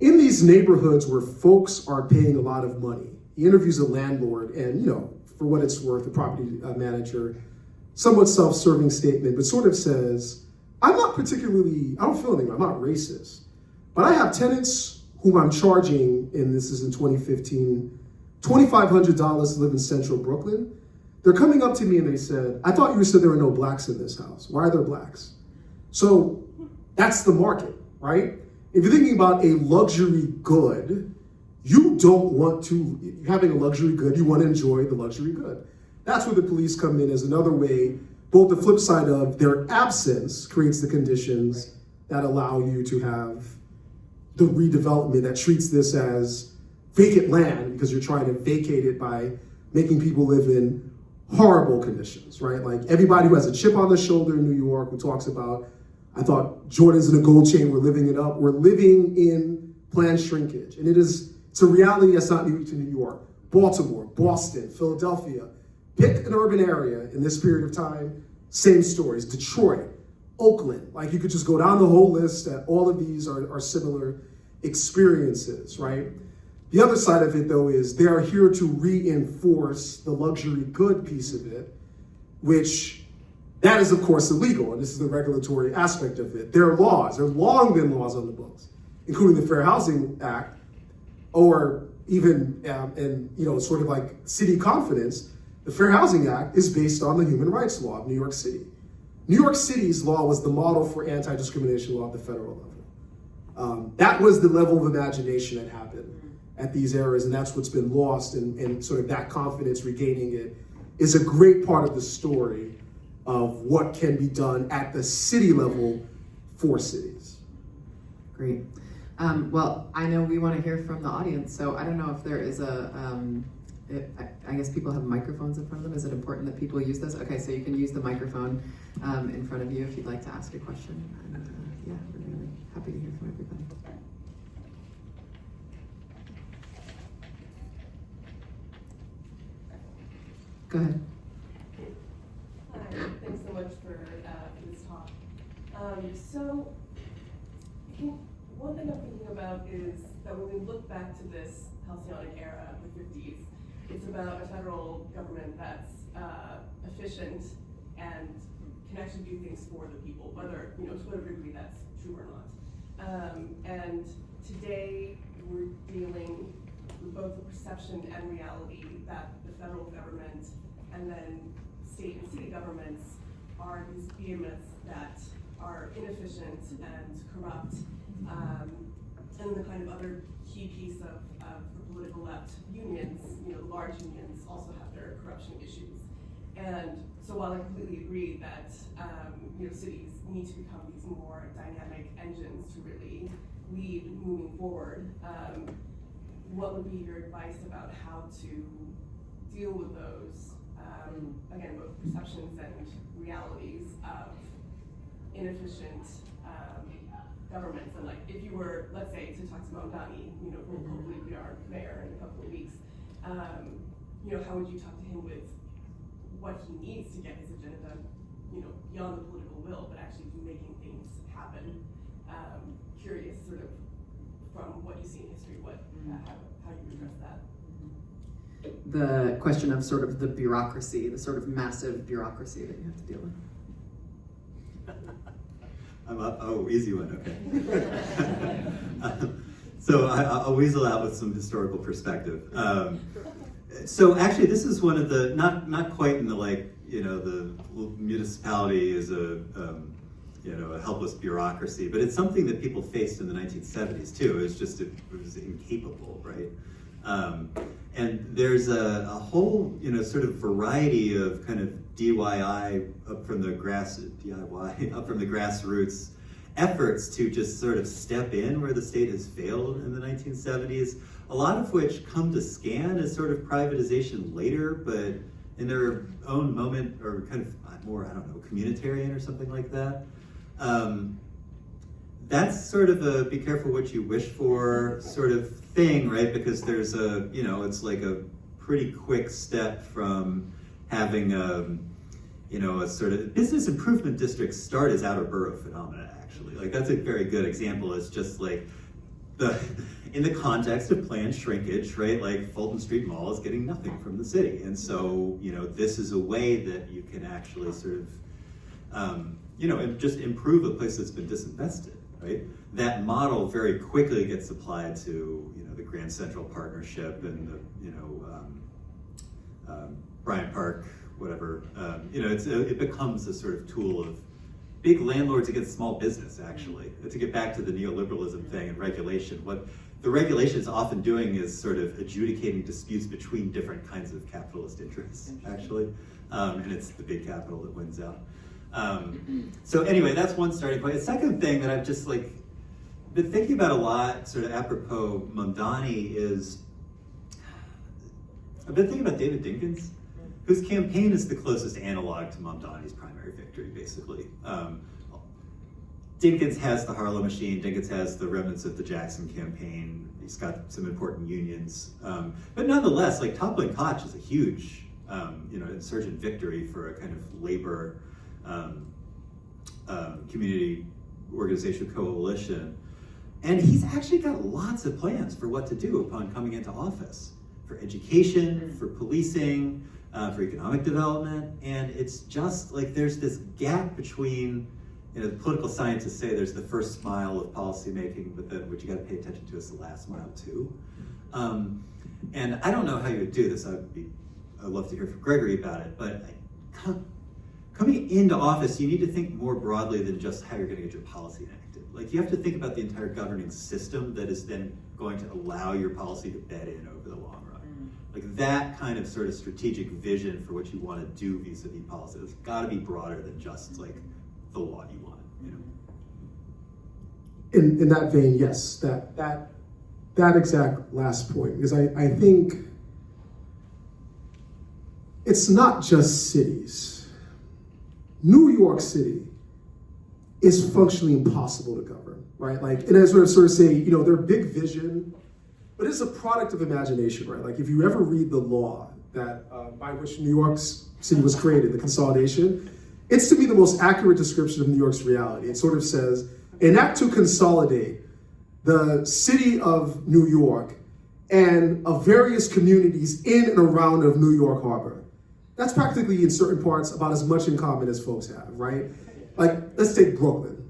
In these neighborhoods where folks are paying a lot of money, he interviews a landlord and, for what it's worth, the property manager, somewhat self-serving statement, but sort of says, I don't feel anything, I'm not racist, but I have tenants whom I'm charging, and this is in 2015, $2,500 to live in central Brooklyn. They're coming up to me and they said, I thought you said there were no blacks in this house. Why are there blacks? So that's the market, right? If you're thinking about a luxury good, you don't want to, having a luxury good, you want to enjoy the luxury good. That's where the police come in as another way, both the flip side of their absence creates the conditions that allow you to have the redevelopment that treats this as vacant land because you're trying to vacate it by making people live in horrible conditions, right? Like everybody who has a chip on their shoulder in New York who talks about, I thought Jordans in a gold chain, we're living it up. We're living in planned shrinkage. And it's a reality that's not unique to New York. Baltimore, Boston, Philadelphia. Pick an urban area in this period of time, same stories. Detroit, Oakland, like you could just go down the whole list that all of these are similar experiences, right? The other side of it though is they are here to reinforce the luxury good piece of it, which that is of course illegal, and this is the regulatory aspect of it. There are laws, there have long been laws on the books, including the Fair Housing Act, or even, sort of like city confidence. The Fair Housing Act is based on the human rights law of New York City. New York City's law was the model for anti-discrimination law at the federal level. That was the level of imagination that happened at these eras, and that's what's been lost, and sort of that confidence, regaining it, is a great part of the story of what can be done at the city level for cities. Great. Well, I know we want to hear from the audience, so I don't know if there is I guess people have microphones in front of them. Is it important that people use this? Okay, so you can use the microphone in front of you if you'd like to ask a question. And we're really happy to hear from everybody. Go ahead. Hi, thanks so much for this talk. So, one thing I'm thinking about is that when we look back to this halcyonic era, the 50s, it's about a federal government that's efficient and can actually do things for the people, whether, to whatever degree that's true or not. And today, we're dealing with both the perception and reality that the federal government and then state and city governments are these behemoths that are inefficient and corrupt. And the kind of other key piece of the political left, unions, the large unions also have their corruption issues. And so while I completely agree that cities need to become these more dynamic engines to really lead moving forward, what would be your advice about how to deal with those, again, both perceptions and realities of inefficient governments? And like, if you were, let's say, to talk to Mamdani, who will hopefully be our mayor in a couple of weeks, how would you talk to him with what he needs to get his agenda, beyond the political will, but actually making things happen? Curious, sort of, from what you see in history, how you address that. The question of sort of the bureaucracy, the sort of massive bureaucracy that you have to deal with. I'm up. Oh, easy one. Okay. So I'll weasel out with some historical perspective. So actually, this is one of the not quite in the the municipality is a helpless bureaucracy, but it's something that people faced in the 1970s too. It was incapable, right? And there's a whole sort of variety of kind of DIY up from the grassroots efforts to just sort of step in where the state has failed in the 1970s. A lot of which come to scan as sort of privatization later, but in their own moment or kind of more, communitarian or something like that. That's sort of a be careful what you wish for sort of thing, right? Because there's it's like a pretty quick step from having a sort of business improvement districts start as outer borough phenomena, actually. Like, that's a very good example. It's just like in the context of planned shrinkage, right? Like, Fulton Street Mall is getting nothing from the city. And so, this is a way that you can actually sort of, just improve a place that's been disinvested, right? That model very quickly gets applied to, the Grand Central Partnership and the, Bryant Park, whatever. It becomes a sort of tool of big landlords against small business, actually. To get back to the neoliberalism thing and regulation, what the regulation is often doing is sort of adjudicating disputes between different kinds of capitalist interests, actually. And it's the big capital that wins out. So anyway, that's one starting point. The second thing that I've just been thinking about a lot, sort of apropos Mamdani, is I've been thinking about David Dinkins, whose campaign is the closest analog to Mamdani's primary victory, basically. Dinkins has the Harlow machine, Dinkins has the remnants of the Jackson campaign, he's got some important unions. But nonetheless, toppling Koch is a huge insurgent victory for a kind of labor community organization coalition. And he's actually got lots of plans for what to do upon coming into office, for education, for policing, for economic development. And it's just there's this gap between, the political scientists say there's the first mile of policymaking, but then what you got to pay attention to is the last mile too. And I don't know how you would do this. I'd love to hear from Gregory about it, but coming into office, you need to think more broadly than just how you're going to get your policy enacted. You have to think about the entire governing system that is then going to allow your policy to bed in over the long run. That kind of sort of strategic vision for what you want to do vis-a-vis policy, it's got to be broader than just the law you want. In that vein, yes, that exact last point, because I think it's not just cities. New York City is functionally impossible to govern, right? And I sort of say, their big vision, but it's a product of imagination, right? If you ever read the law, that by which New York City was created, the consolidation, it's to me the most accurate description of New York's reality. It sort of says, an act to consolidate the city of New York and of various communities in and around of New York Harbor. That's practically in certain parts about as much in common as folks have, right? Like, let's take Brooklyn,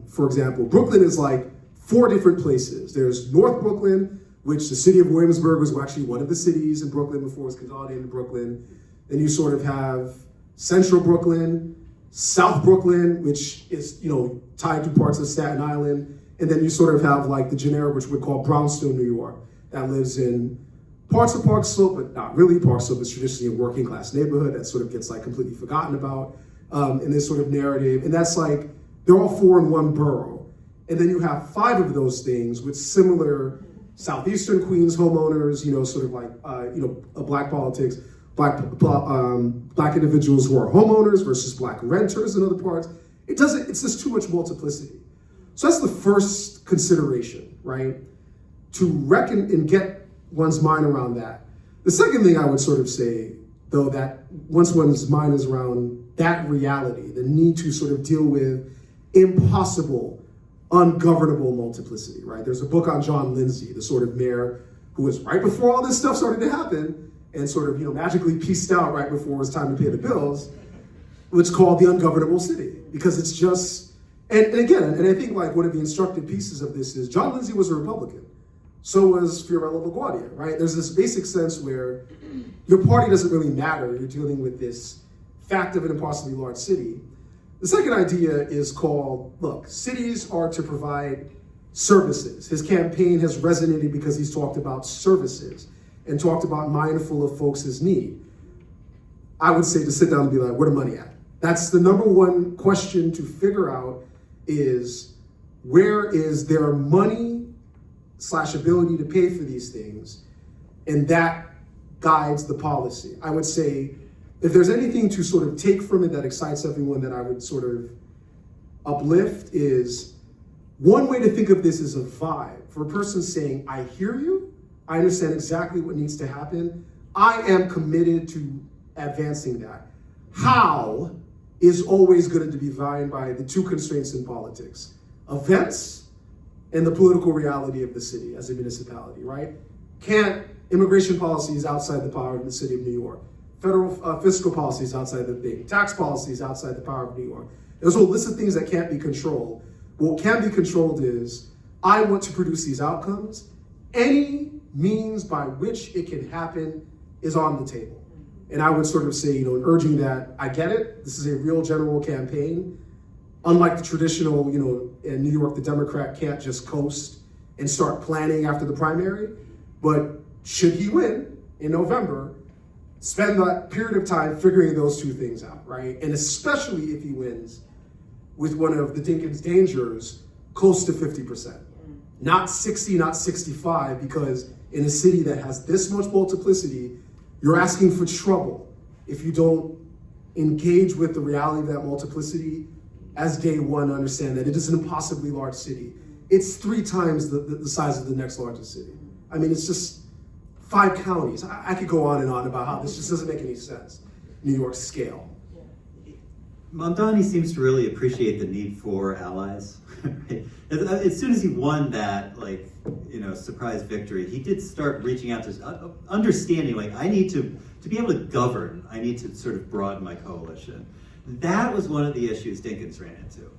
for example. Brooklyn is like 4 different places. There's North Brooklyn, which the city of Williamsburg was actually one of the cities in Brooklyn before it was consolidated into Brooklyn. Then you sort of have Central Brooklyn, South Brooklyn, which is, tied to parts of Staten Island. And then you sort of have like the generic, which we call Brownstone, New York, that lives in parts of Park Slope, but not really. Park Slope is traditionally a working class neighborhood that sort of gets like completely forgotten about in this sort of narrative. And that's like, they're all 4 in one borough. And then you have 5 of those things with similar Southeastern Queens homeowners, sort of like, black politics, black individuals who are homeowners versus black renters in other parts. It's just too much multiplicity. So that's the first consideration, right? To reckon and get one's mind around that. The second thing I would sort of say, though, that once one's mind is around that reality, the need to sort of deal with impossible, ungovernable multiplicity, right? There's a book on John Lindsay, the sort of mayor who was right before all this stuff started to happen and sort of, magically pieced out right before it was time to pay the bills, which is called The Ungovernable City, because it's just, and again, and I think like one of the instructive pieces of this is John Lindsay was a Republican. So was Fiorello LaGuardia, right? There's this basic sense where your party doesn't really matter. You're dealing with this fact of an impossibly large city. The second idea is called, look, cities are to provide services. His campaign has resonated because he's talked about services and talked about mindful of folks' need. I would say to sit down and be like, where the money at? That's the number one question to figure out is, where is there money / ability to pay for these things? And that guides the policy. I would say, if there's anything to sort of take from it that excites everyone that I would sort of uplift is, one way to think of this is a vibe. For a person saying, I hear you, I understand exactly what needs to happen, I am committed to advancing that. How is always going to be defined by the 2 constraints in politics: events and the political reality of the city as a municipality, right? Immigration policy is outside the power of the city of New York. Federal fiscal policy is outside the thing. Tax policy is outside the power of New York. There's a whole list of things that can't be controlled. What can be controlled is, I want to produce these outcomes. Any means by which it can happen is on the table. And I would sort of say, urging that, I get it, this is a real general campaign. Unlike the traditional, in New York, the Democrat can't just coast and start planning after the primary. But should he win in November, spend that period of time figuring those 2 things out, right? And especially if he wins with one of the Dinkins dangers, close to 50%. Not 60, not 65, because in a city that has this much multiplicity, you're asking for trouble if you don't engage with the reality of that multiplicity as day one, understand that it is an impossibly large city. It's 3 times the size of the next largest city. I mean, it's just 5 counties. I could go on and on about how this just doesn't make any sense. New York's scale. Mamdani seems to really appreciate the need for allies. Right? As soon as he won that, surprise victory, he did start reaching out to understanding, I need to be able to govern, I need to sort of broaden my coalition. That was one of the issues Dinkins ran into.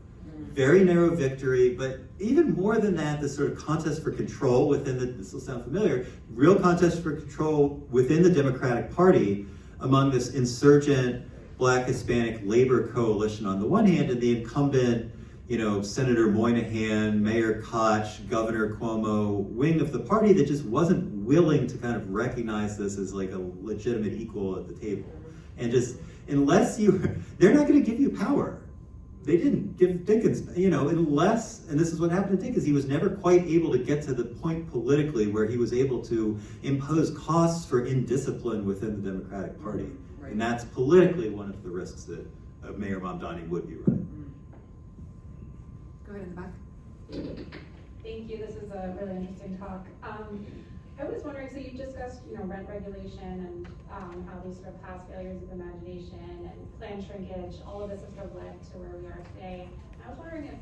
Very narrow victory, but even more than that, the sort of contest for control within this will sound familiar, real contest for control within the Democratic Party among this insurgent Black Hispanic labor coalition on the one hand, and the incumbent, Senator Moynihan, Mayor Koch, Governor Cuomo wing of the party that just wasn't willing to kind of recognize this as like a legitimate equal at the table. And just, they're not going to give you power. They didn't give Dinkins, unless, and this is what happened to Dinkins, he was never quite able to get to the point politically where he was able to impose costs for indiscipline within the Democratic Party. Right. And that's politically one of the risks that Mayor Mamdani would be running. Go ahead in the back. Thank you. This is a really interesting talk. I was wondering, so you discussed, rent regulation and how these sort of past failures of imagination and plan shrinkage, all of this has sort of led to where we are today. And I was wondering if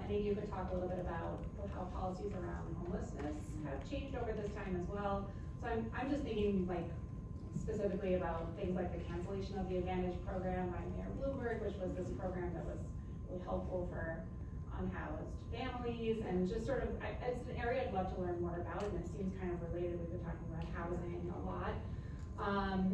any of you could talk a little bit about how policies around homelessness have changed over this time as well. So I'm just thinking like specifically about things like the cancellation of the Advantage program by Mayor Bloomberg, which was this program that was really helpful for unhoused families, and just sort of, it's an area I'd love to learn more about, and it seems kind of related. We've been talking about housing a lot.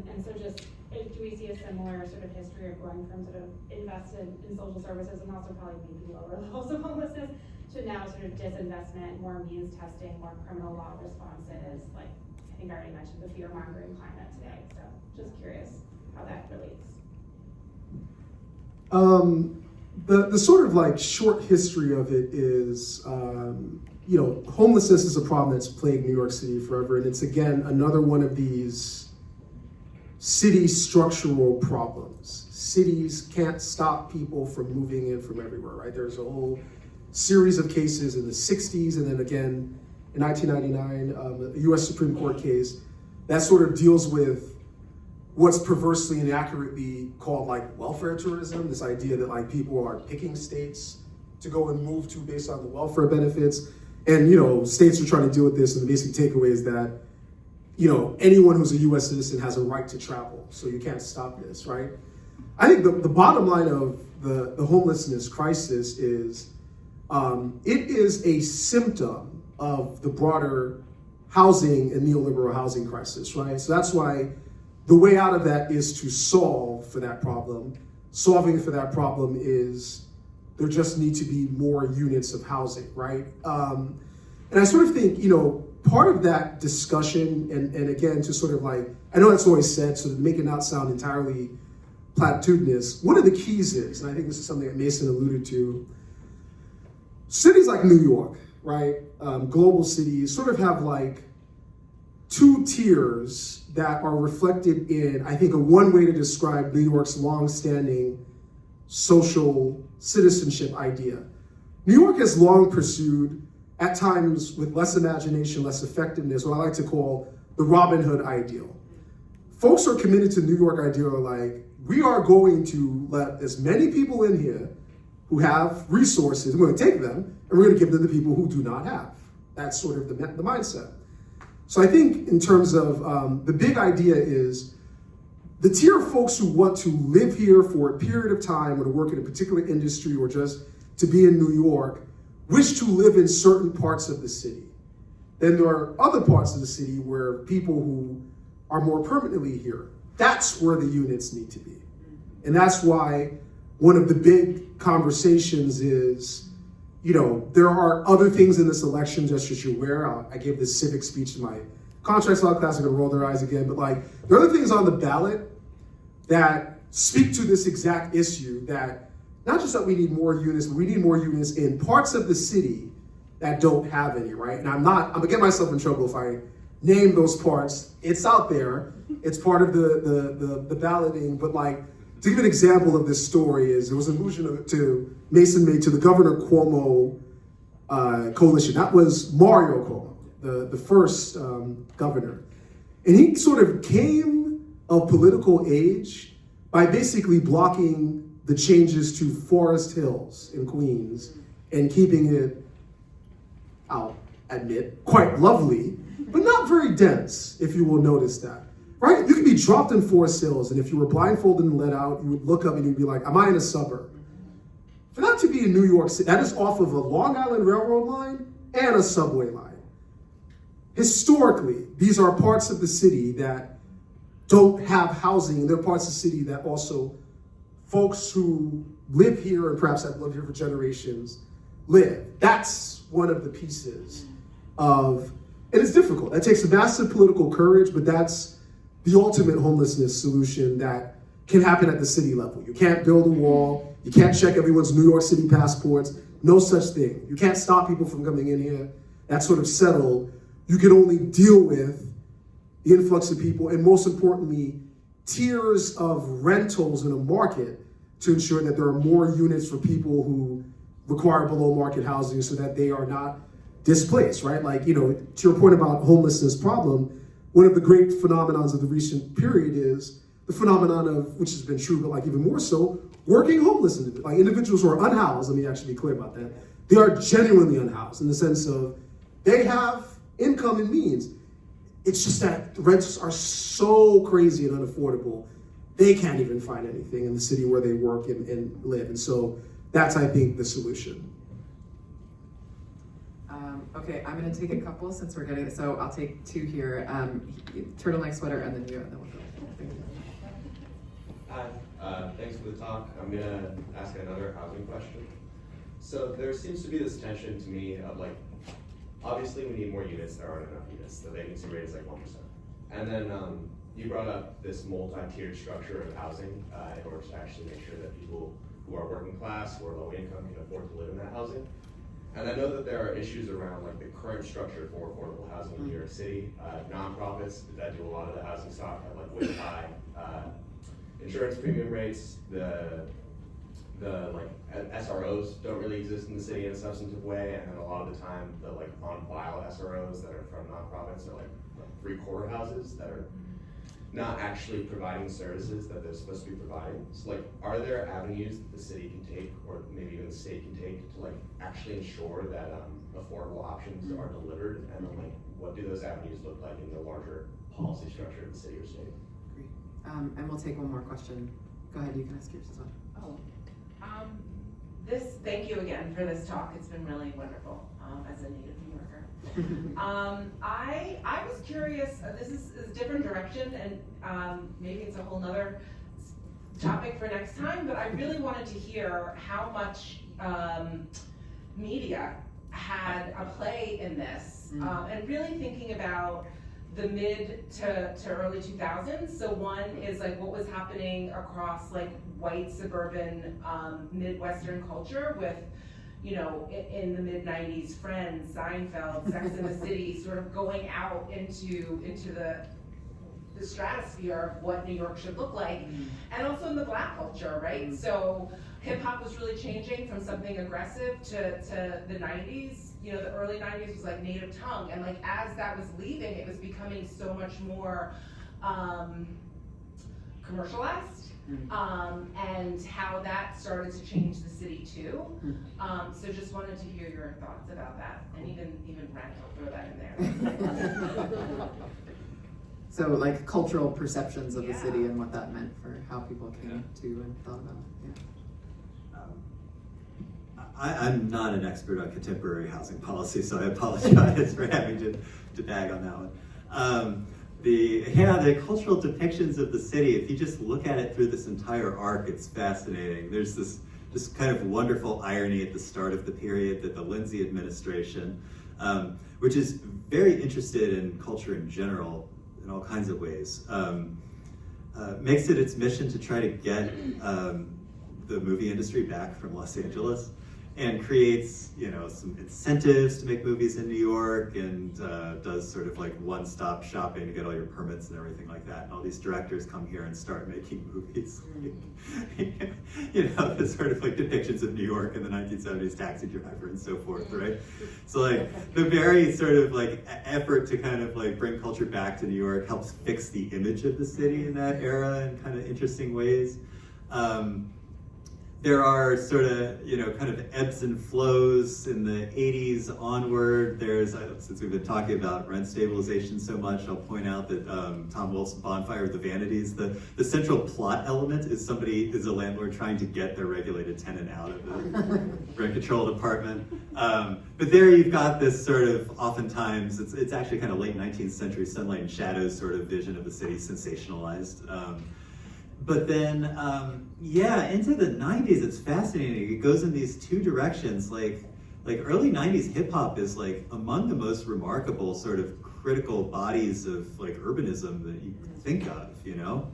And so just, do we see a similar sort of history of going from sort of invested in social services and also probably maybe lower levels of homelessness to now sort of disinvestment, more means testing, more criminal law responses, like I think I already mentioned the fear-mongering climate today, so just curious how that relates. The sort of like short history of it is, homelessness is a problem that's plagued New York City forever, and it's again another one of these city structural problems. Cities can't stop people from moving in from everywhere, right? There's a whole series of cases in the 60s, and then again in 1999, a US Supreme Court case that sort of deals with what's perversely and accurately called like welfare tourism, this idea that like people are picking states to go and move to based on the welfare benefits. And, states are trying to deal with this, and the basic takeaway is that, anyone who's a US citizen has a right to travel, so you can't stop this, right? I think the bottom line of the homelessness crisis is it is a symptom of the broader housing and neoliberal housing crisis, right? So that's why the way out of that is to solve for that problem. Solving for that problem is there just need to be more units of housing, right? And I sort of think, part of that discussion, and again, to sort of like, I know that's always said, so to make it not sound entirely platitudinous, one of the keys is, and I think this is something that Mason alluded to, cities like New York, right? Global cities sort of have like two tiers that are reflected in, I think, one way to describe New York's long-standing social citizenship idea. New York has long pursued, at times with less imagination, less effectiveness, what I like to call the Robin Hood ideal. Folks are committed to New York ideal like, we are going to let as many people in here who have resources, we're going to take them, and we're going to give them to people who do not have. That's sort of the mindset. So I think in terms of the big idea is the tier of folks who want to live here for a period of time or to work in a particular industry or just to be in New York wish to live in certain parts of the city. Then there are other parts of the city where people who are more permanently here, that's where the units need to be. And that's why one of the big conversations is, there are other things in this election, just as you're aware. I gave this civic speech in my contracts law class. I'm gonna roll their eyes again, but there are other things on the ballot that speak to this exact issue, that not just that we need more units, but we need more units in parts of the city that don't have any, right? And I'm gonna get myself in trouble if I name those parts. It's out there, it's part of the balloting, but to give an example of this story is, there was an allusion to Mason made to the Governor Cuomo coalition. That was Mario Cuomo, the first governor. And he sort of came of political age by basically blocking the changes to Forest Hills in Queens and keeping it, I'll admit, quite lovely, but not very dense, if you will notice that. Right? You could be dropped in Forest Hills, and if you were blindfolded and let out, you would look up and you'd be like, am I in a suburb? For that to be in New York City, that is off of a Long Island Railroad line and a subway line. Historically, these are parts of the city that don't have housing, and they're parts of the city that also folks who live here and perhaps have lived here for generations live. That's one of the pieces of, and it's difficult. That takes massive political courage, but that's the ultimate homelessness solution that can happen at the city level. You can't build a wall. You can't check everyone's New York City passports. No such thing. You can't stop people from coming in here. That's sort of settled. You can only deal with the influx of people, and most importantly, tiers of rentals in a market to ensure that there are more units for people who require below market housing, so that they are not displaced, right? Like, you know, to your point about homelessness problem, one of the great phenomenons of the recent period is the phenomenon of, which has been true, but like even more so, working homeless individuals, like individuals who are unhoused, let me actually be clear about that. They are genuinely unhoused in the sense of they have income and means. It's just that rents are so crazy and unaffordable, they can't even find anything in the city where they work and live. And so that's, I think, the solution. Okay, I'm gonna take a couple since we're getting, so I'll take two here. Turtleneck sweater and then you, and then we'll go. Hi, thanks for the talk. I'm gonna ask another housing question. So there seems to be this tension to me of like, obviously we need more units, there aren't enough units. The vacancy rate is like 1%. And then you brought up this multi-tiered structure of housing in order to actually make sure that people who are working class, who are low income can afford to live in that housing. And I know that there are issues around like the current structure for affordable housing in New York City. Nonprofits that do a lot of the housing stock have like way high insurance premium rates. The like SROs don't really exist in the city in a substantive way, and then a lot of the time the like on file SROs that are from nonprofits are like three-quarter houses that are not actually providing services that they're supposed to be providing. So like, are there avenues that the city can take, or maybe even the state can take, to like actually ensure that affordable options are delivered? And then like, what do those avenues look like in the larger policy structure of the city or state? Great. And we'll take one more question. Go ahead, you can ask yours as well. Thank you again for this talk. It's been really wonderful as a native New Yorker. I was curious, this is a different direction, and maybe it's a whole nother topic for next time, but I really wanted to hear how much media had a play in this, and really thinking about the mid to early 2000s. So one is like what was happening across like white suburban Midwestern culture with, you know, in the mid 90s, Friends, Seinfeld, Sex and the City, sort of going out into the stratosphere of what New York should look like, and also in the Black culture, right? So hip hop was really changing from something aggressive to the 90s. You know, the early 90s was like native tongue, and like as that was leaving, it was becoming so much more commercialized, and how that started to change the city too. So just wanted to hear your thoughts about that, and even Brent, I'll throw that in there. So like cultural perceptions of the city and what that meant for how people came to and thought about it. Yeah. I'm not an expert on contemporary housing policy, so I apologize for having to bag on that one. The cultural depictions of the city, if you just look at it through this entire arc, it's fascinating. There's this kind of wonderful irony at the start of the period that the Lindsay administration, which is very interested in culture in general in all kinds of ways, makes it its mission to try to get the movie industry back from Los Angeles, and creates, you know, some incentives to make movies in New York, and does sort of like one-stop shopping to get all your permits and everything like that. And all these directors come here and start making movies. You know, the sort of like depictions of New York in the 1970s, Taxi Driver and so forth, right? So like the very sort of like effort to kind of like bring culture back to New York helps fix the image of the city in that era in kind of interesting ways. There are sort of, you know, kind of ebbs and flows in the 80s onward. There's, since we've been talking about rent stabilization so much, I'll point out that Tom Wolfe's Bonfire of the Vanities, the central plot element is a landlord trying to get their regulated tenant out of the rent-controlled apartment. But there you've got this sort of, oftentimes, it's actually kind of late 19th century Sunlight and Shadows sort of vision of the city, sensationalized. But then, into the 90s, it's fascinating. It goes in these two directions. Like early 90s hip hop is like among the most remarkable sort of critical bodies of like urbanism that you can think of, you know?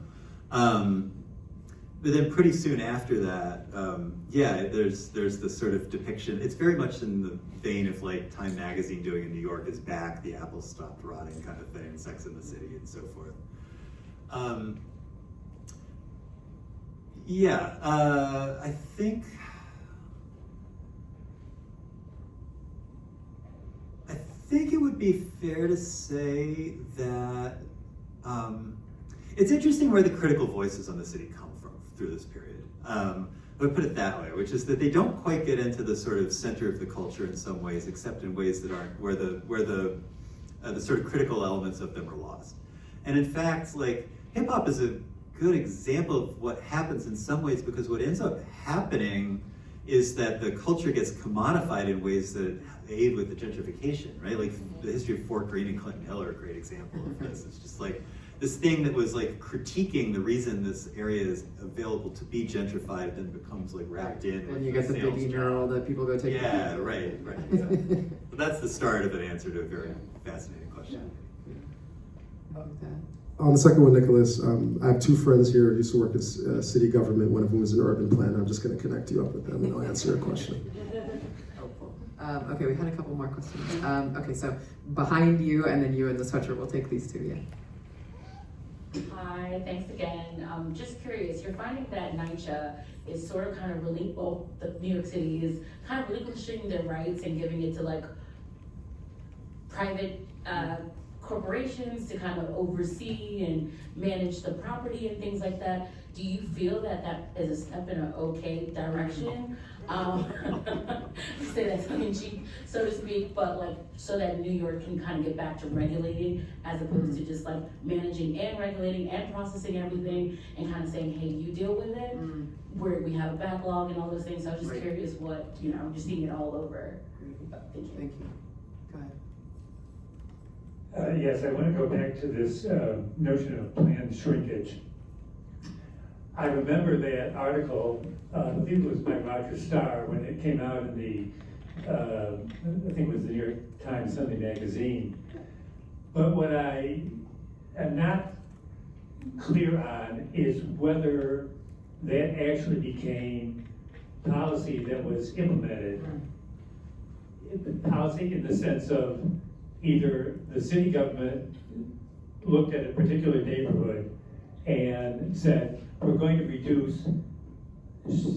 But then pretty soon after that, there's this sort of depiction. It's very much in the vein of like Time Magazine doing in New York is back, the apple stopped rotting kind of thing, Sex and the City and so forth. I think it would be fair to say that it's interesting where the critical voices on the city come from through this period. I would put it that way, which is that they don't quite get into the sort of center of the culture in some ways, except in ways that aren't where the sort of critical elements of them are lost. And in fact, like, hip hop is a good example of what happens in some ways, because what ends up happening is that the culture gets commodified in ways that aid with the gentrification, right? Like the history of Fort Greene and Clinton Hill are a great example of this. It's just like this thing that was like critiquing the reason this area is available to be gentrified then becomes like wrapped in. And you get the big mural that people go take. Yeah, right, exactly. But that's the start of an answer to a very fascinating question. On the second one, Nicholas, I have two friends here who used to work in city government. One of them is an urban planner. I'm just going to connect you up with them and I'll answer your question. Helpful. Okay, we had a couple more questions. Okay, so behind you and then you in the sweatshirt, we'll take these two, yeah. Hi, thanks again. Just curious, you're finding that NYCHA is sort of kind of the New York City is kind of relinquishing their rights and giving it to like private corporations to kind of oversee and manage the property and things like that. Do you feel that that is a step in an okay direction? Say that tongue in cheek, so to speak, but like so that New York can kind of get back to regulating as opposed to just like managing and regulating and processing everything and kind of saying, hey, you deal with it, where we have a backlog and all those things. So I was just curious what, I'm just seeing it all over. Thank you. Thank you. Go ahead. Yes, I want to go back to this notion of planned shrinkage. I remember that article, I believe it was by Roger Starr, when it came out in the, I think it was the New York Times Sunday magazine. But what I am not clear on is whether that actually became policy that was implemented. Policy in the sense of either the city government looked at a particular neighborhood and said, we're going to reduce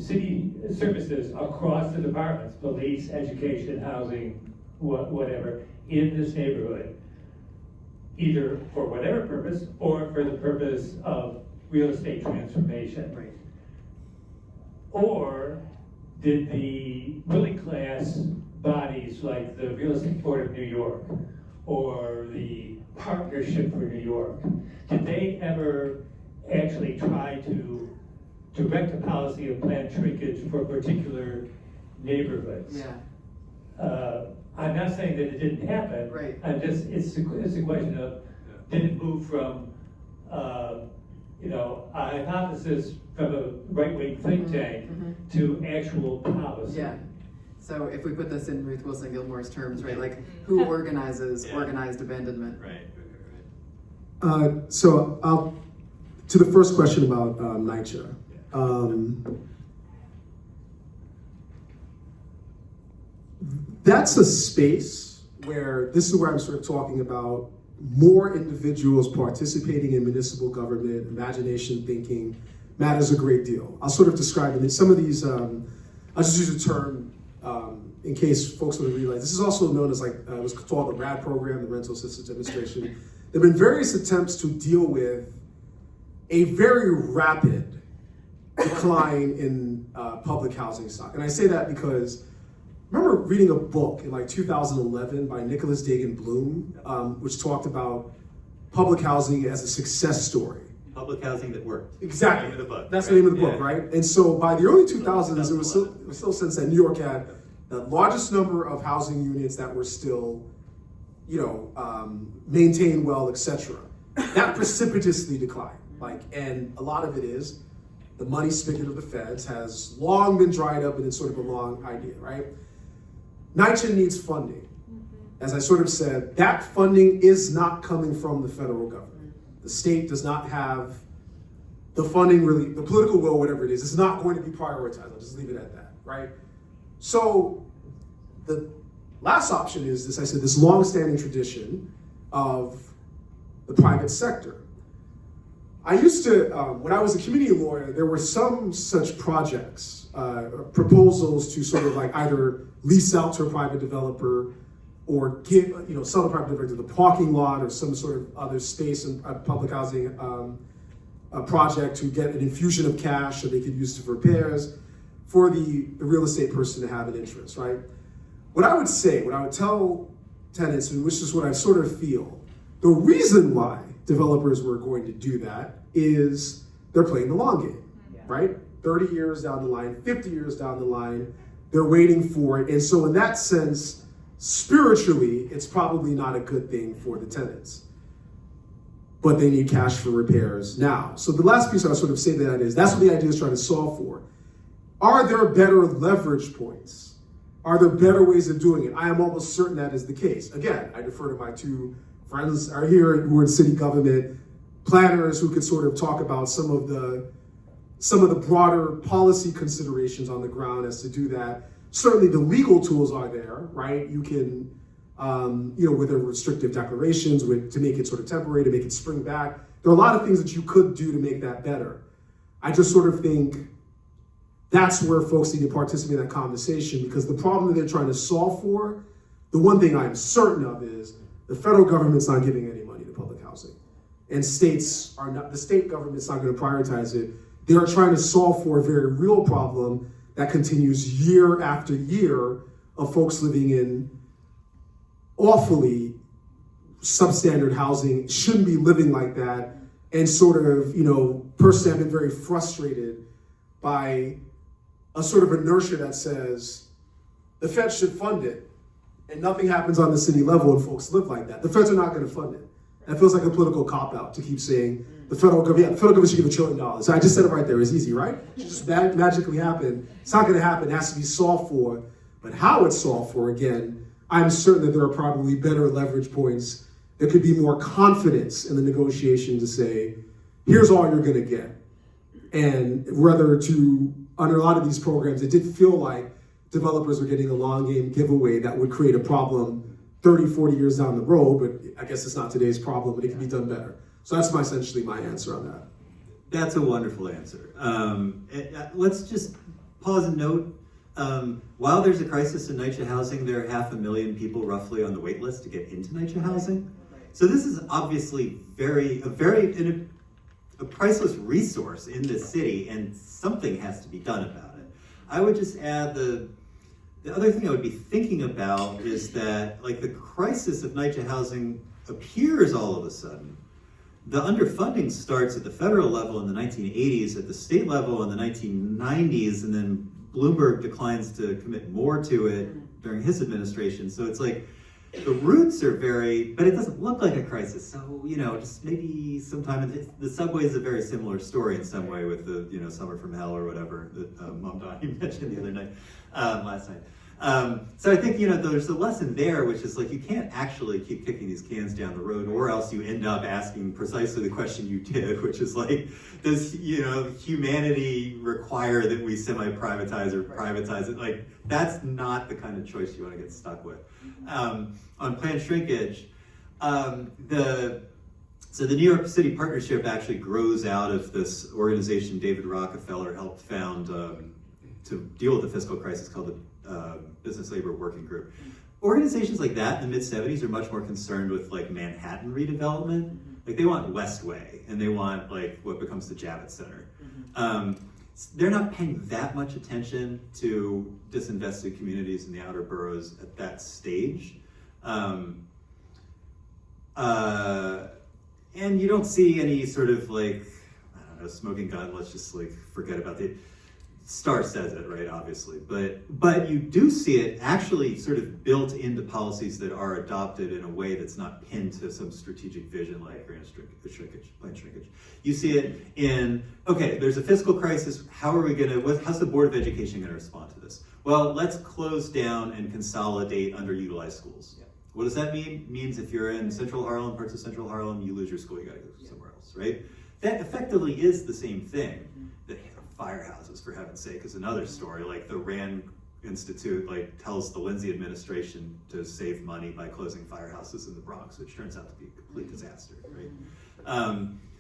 city services across the departments, police, education, housing, whatever, in this neighborhood, either for whatever purpose or for the purpose of real estate transformation. Right. Or did the ruling class bodies like the Real Estate Board of New York or the Partnership for New York, did they ever actually try to direct a policy of planned shrinkage for particular neighborhoods? Yeah. I'm not saying that it didn't happen. Right. I'm just, it's a question of, did it move from, a hypothesis from a right-wing think tank to actual policy? Yeah. So if we put this in Ruth Wilson Gilmore's terms, right, like who organizes organized abandonment? Right. So to the first question about NYCHA. That's a space where, this is where I'm sort of talking about more individuals participating in municipal government, imagination thinking matters a great deal. I'll sort of describe it. Some of these, I'll just use a term in case folks would realize. This is also known as it was called the RAD program, the Rental Assistance Administration. There have been various attempts to deal with a very rapid decline in public housing stock. And I say that because I remember reading a book in 2011 by Nicholas Dagan Bloom, which talked about public housing as a success story. Public housing that worked. Exactly. Name of the book, That's right? the name of the book, right? And so by the early 2000s, it was still a sense that New York had the largest number of housing units that were still, maintained well, etc. That precipitously declined. And a lot of it is the money spigot of the feds has long been dried up, and it's sort of a long idea, right? NYCHA needs funding. As I sort of said, that funding is not coming from the federal government. The state does not have the funding, really, the political will, whatever it is. It's not going to be prioritized. I'll just leave it at that, right? So the last option is this, I said, this long-standing tradition of the private sector. I used to, when I was a community lawyer, there were some such projects, proposals to sort of either lease out to a private developer or give, sell the property right to the parking lot or some sort of other space in a public housing project to get an infusion of cash that they could use for repairs, for the real estate person to have an interest, right? What I would tell tenants, and which is what I sort of feel, the reason why developers were going to do that is they're playing the long game, right? 30 years down the line, 50 years down the line, they're waiting for it. And so in that sense, spiritually, it's probably not a good thing for the tenants. But they need cash for repairs now. So the last piece I'll sort of say to that is, that's what the idea is trying to solve for. Are there better leverage points? Are there better ways of doing it? I am almost certain that is the case. Again, I defer to my two friends are here who are in city government, planners who could sort of talk about some of the broader policy considerations on the ground as to do that. Certainly the legal tools are there, right? You can, with the restrictive declarations, to make it sort of temporary, to make it spring back. There are a lot of things that you could do to make that better. I just sort of think that's where folks need to participate in that conversation, because the problem that they're trying to solve for, the one thing I'm certain of is the federal government's not giving any money to public housing. And the state government's not going to prioritize it. They're trying to solve for a very real problem that continues year after year of folks living in awfully substandard housing, shouldn't be living like that, and sort of, personally I've been very frustrated by a sort of inertia that says the feds should fund it, and nothing happens on the city level and folks live like that. The feds are not going to fund it. That feels like a political cop-out to keep saying the federal government should give $1 trillion. So I just said it right there. It's easy, right? It should just magically happen. It's not going to happen. It has to be solved for. But how it's solved for, again, I'm certain that there are probably better leverage points. There could be more confidence in the negotiation to say, here's all you're going to get. And whether under a lot of these programs, it did feel like developers were getting a long game giveaway that would create a problem 30, 40 years down the road, but I guess it's not today's problem, but it can be done better. So that's essentially my answer on that. That's a wonderful answer. Let's just pause and note, while there's a crisis in NYCHA housing, there are 500,000 people roughly on the wait list to get into NYCHA housing. So this is obviously a priceless resource in this city, and something has to be done about it. I would just add the other thing I would be thinking about is that, like, the crisis of NYCHA housing appears all of a sudden. The underfunding starts at the federal level in the 1980s, at the state level in the 1990s, and then Bloomberg declines to commit more to it during his administration. So it's like, the roots are but it doesn't look like a crisis. So, just maybe sometime, the subway is a very similar story in some way with the, Summer from Hell or whatever that Mom Donnie mentioned the other night, last night. So I think, there's a lesson there, which is like, you can't actually keep kicking these cans down the road, or else you end up asking precisely the question you did, which is like, does, humanity require that we semi-privatize or privatize it? Like, that's not the kind of choice you want to get stuck with. On planned shrinkage, so the New York City Partnership actually grows out of this organization David Rockefeller helped found to deal with the fiscal crisis called the Business Labor Working Group. Organizations like that in the mid-'70s are much more concerned with like Manhattan redevelopment. Like they want Westway and they want like what becomes the Javits Center. They're not paying that much attention to disinvested communities in the outer boroughs at that stage. And you don't see any sort of like, I don't know, smoking gun, let's just like forget about the, Starr says it, right, obviously, but you do see it actually sort of built into policies that are adopted in a way that's not pinned to some strategic vision like planned shrinkage. You see it in, okay, there's a fiscal crisis, how's the Board of Education gonna respond to this? Well, let's close down and consolidate underutilized schools. Yeah. What does that mean? It means if you're in Central Harlem, parts of Central Harlem, you lose your school, you gotta go somewhere else, right? That effectively is the same thing. The firehouses, for heaven's sake, is another story. Like the Rand Institute tells the Lindsay administration to save money by closing firehouses in the Bronx, which turns out to be a complete disaster, right?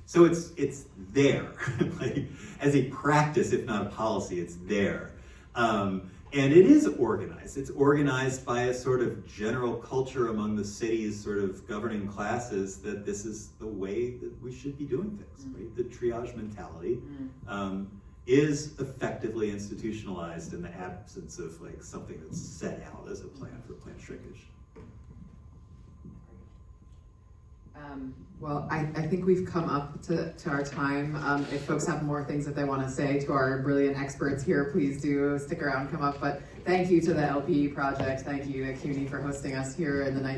So it's there, like as a practice, if not a policy, it's there. And it is organized. It's organized by a sort of general culture among the city's sort of governing classes that this is the way that we should be doing things, right? The triage mentality is effectively institutionalized in the absence of like something that's set out as a plan for plan shrinkage. Well, I think we've come up to our time. If folks have more things that they want to say to our brilliant experts here, please do stick around, come up. But thank you to the LPE project. Thank you to CUNY for hosting us here in the night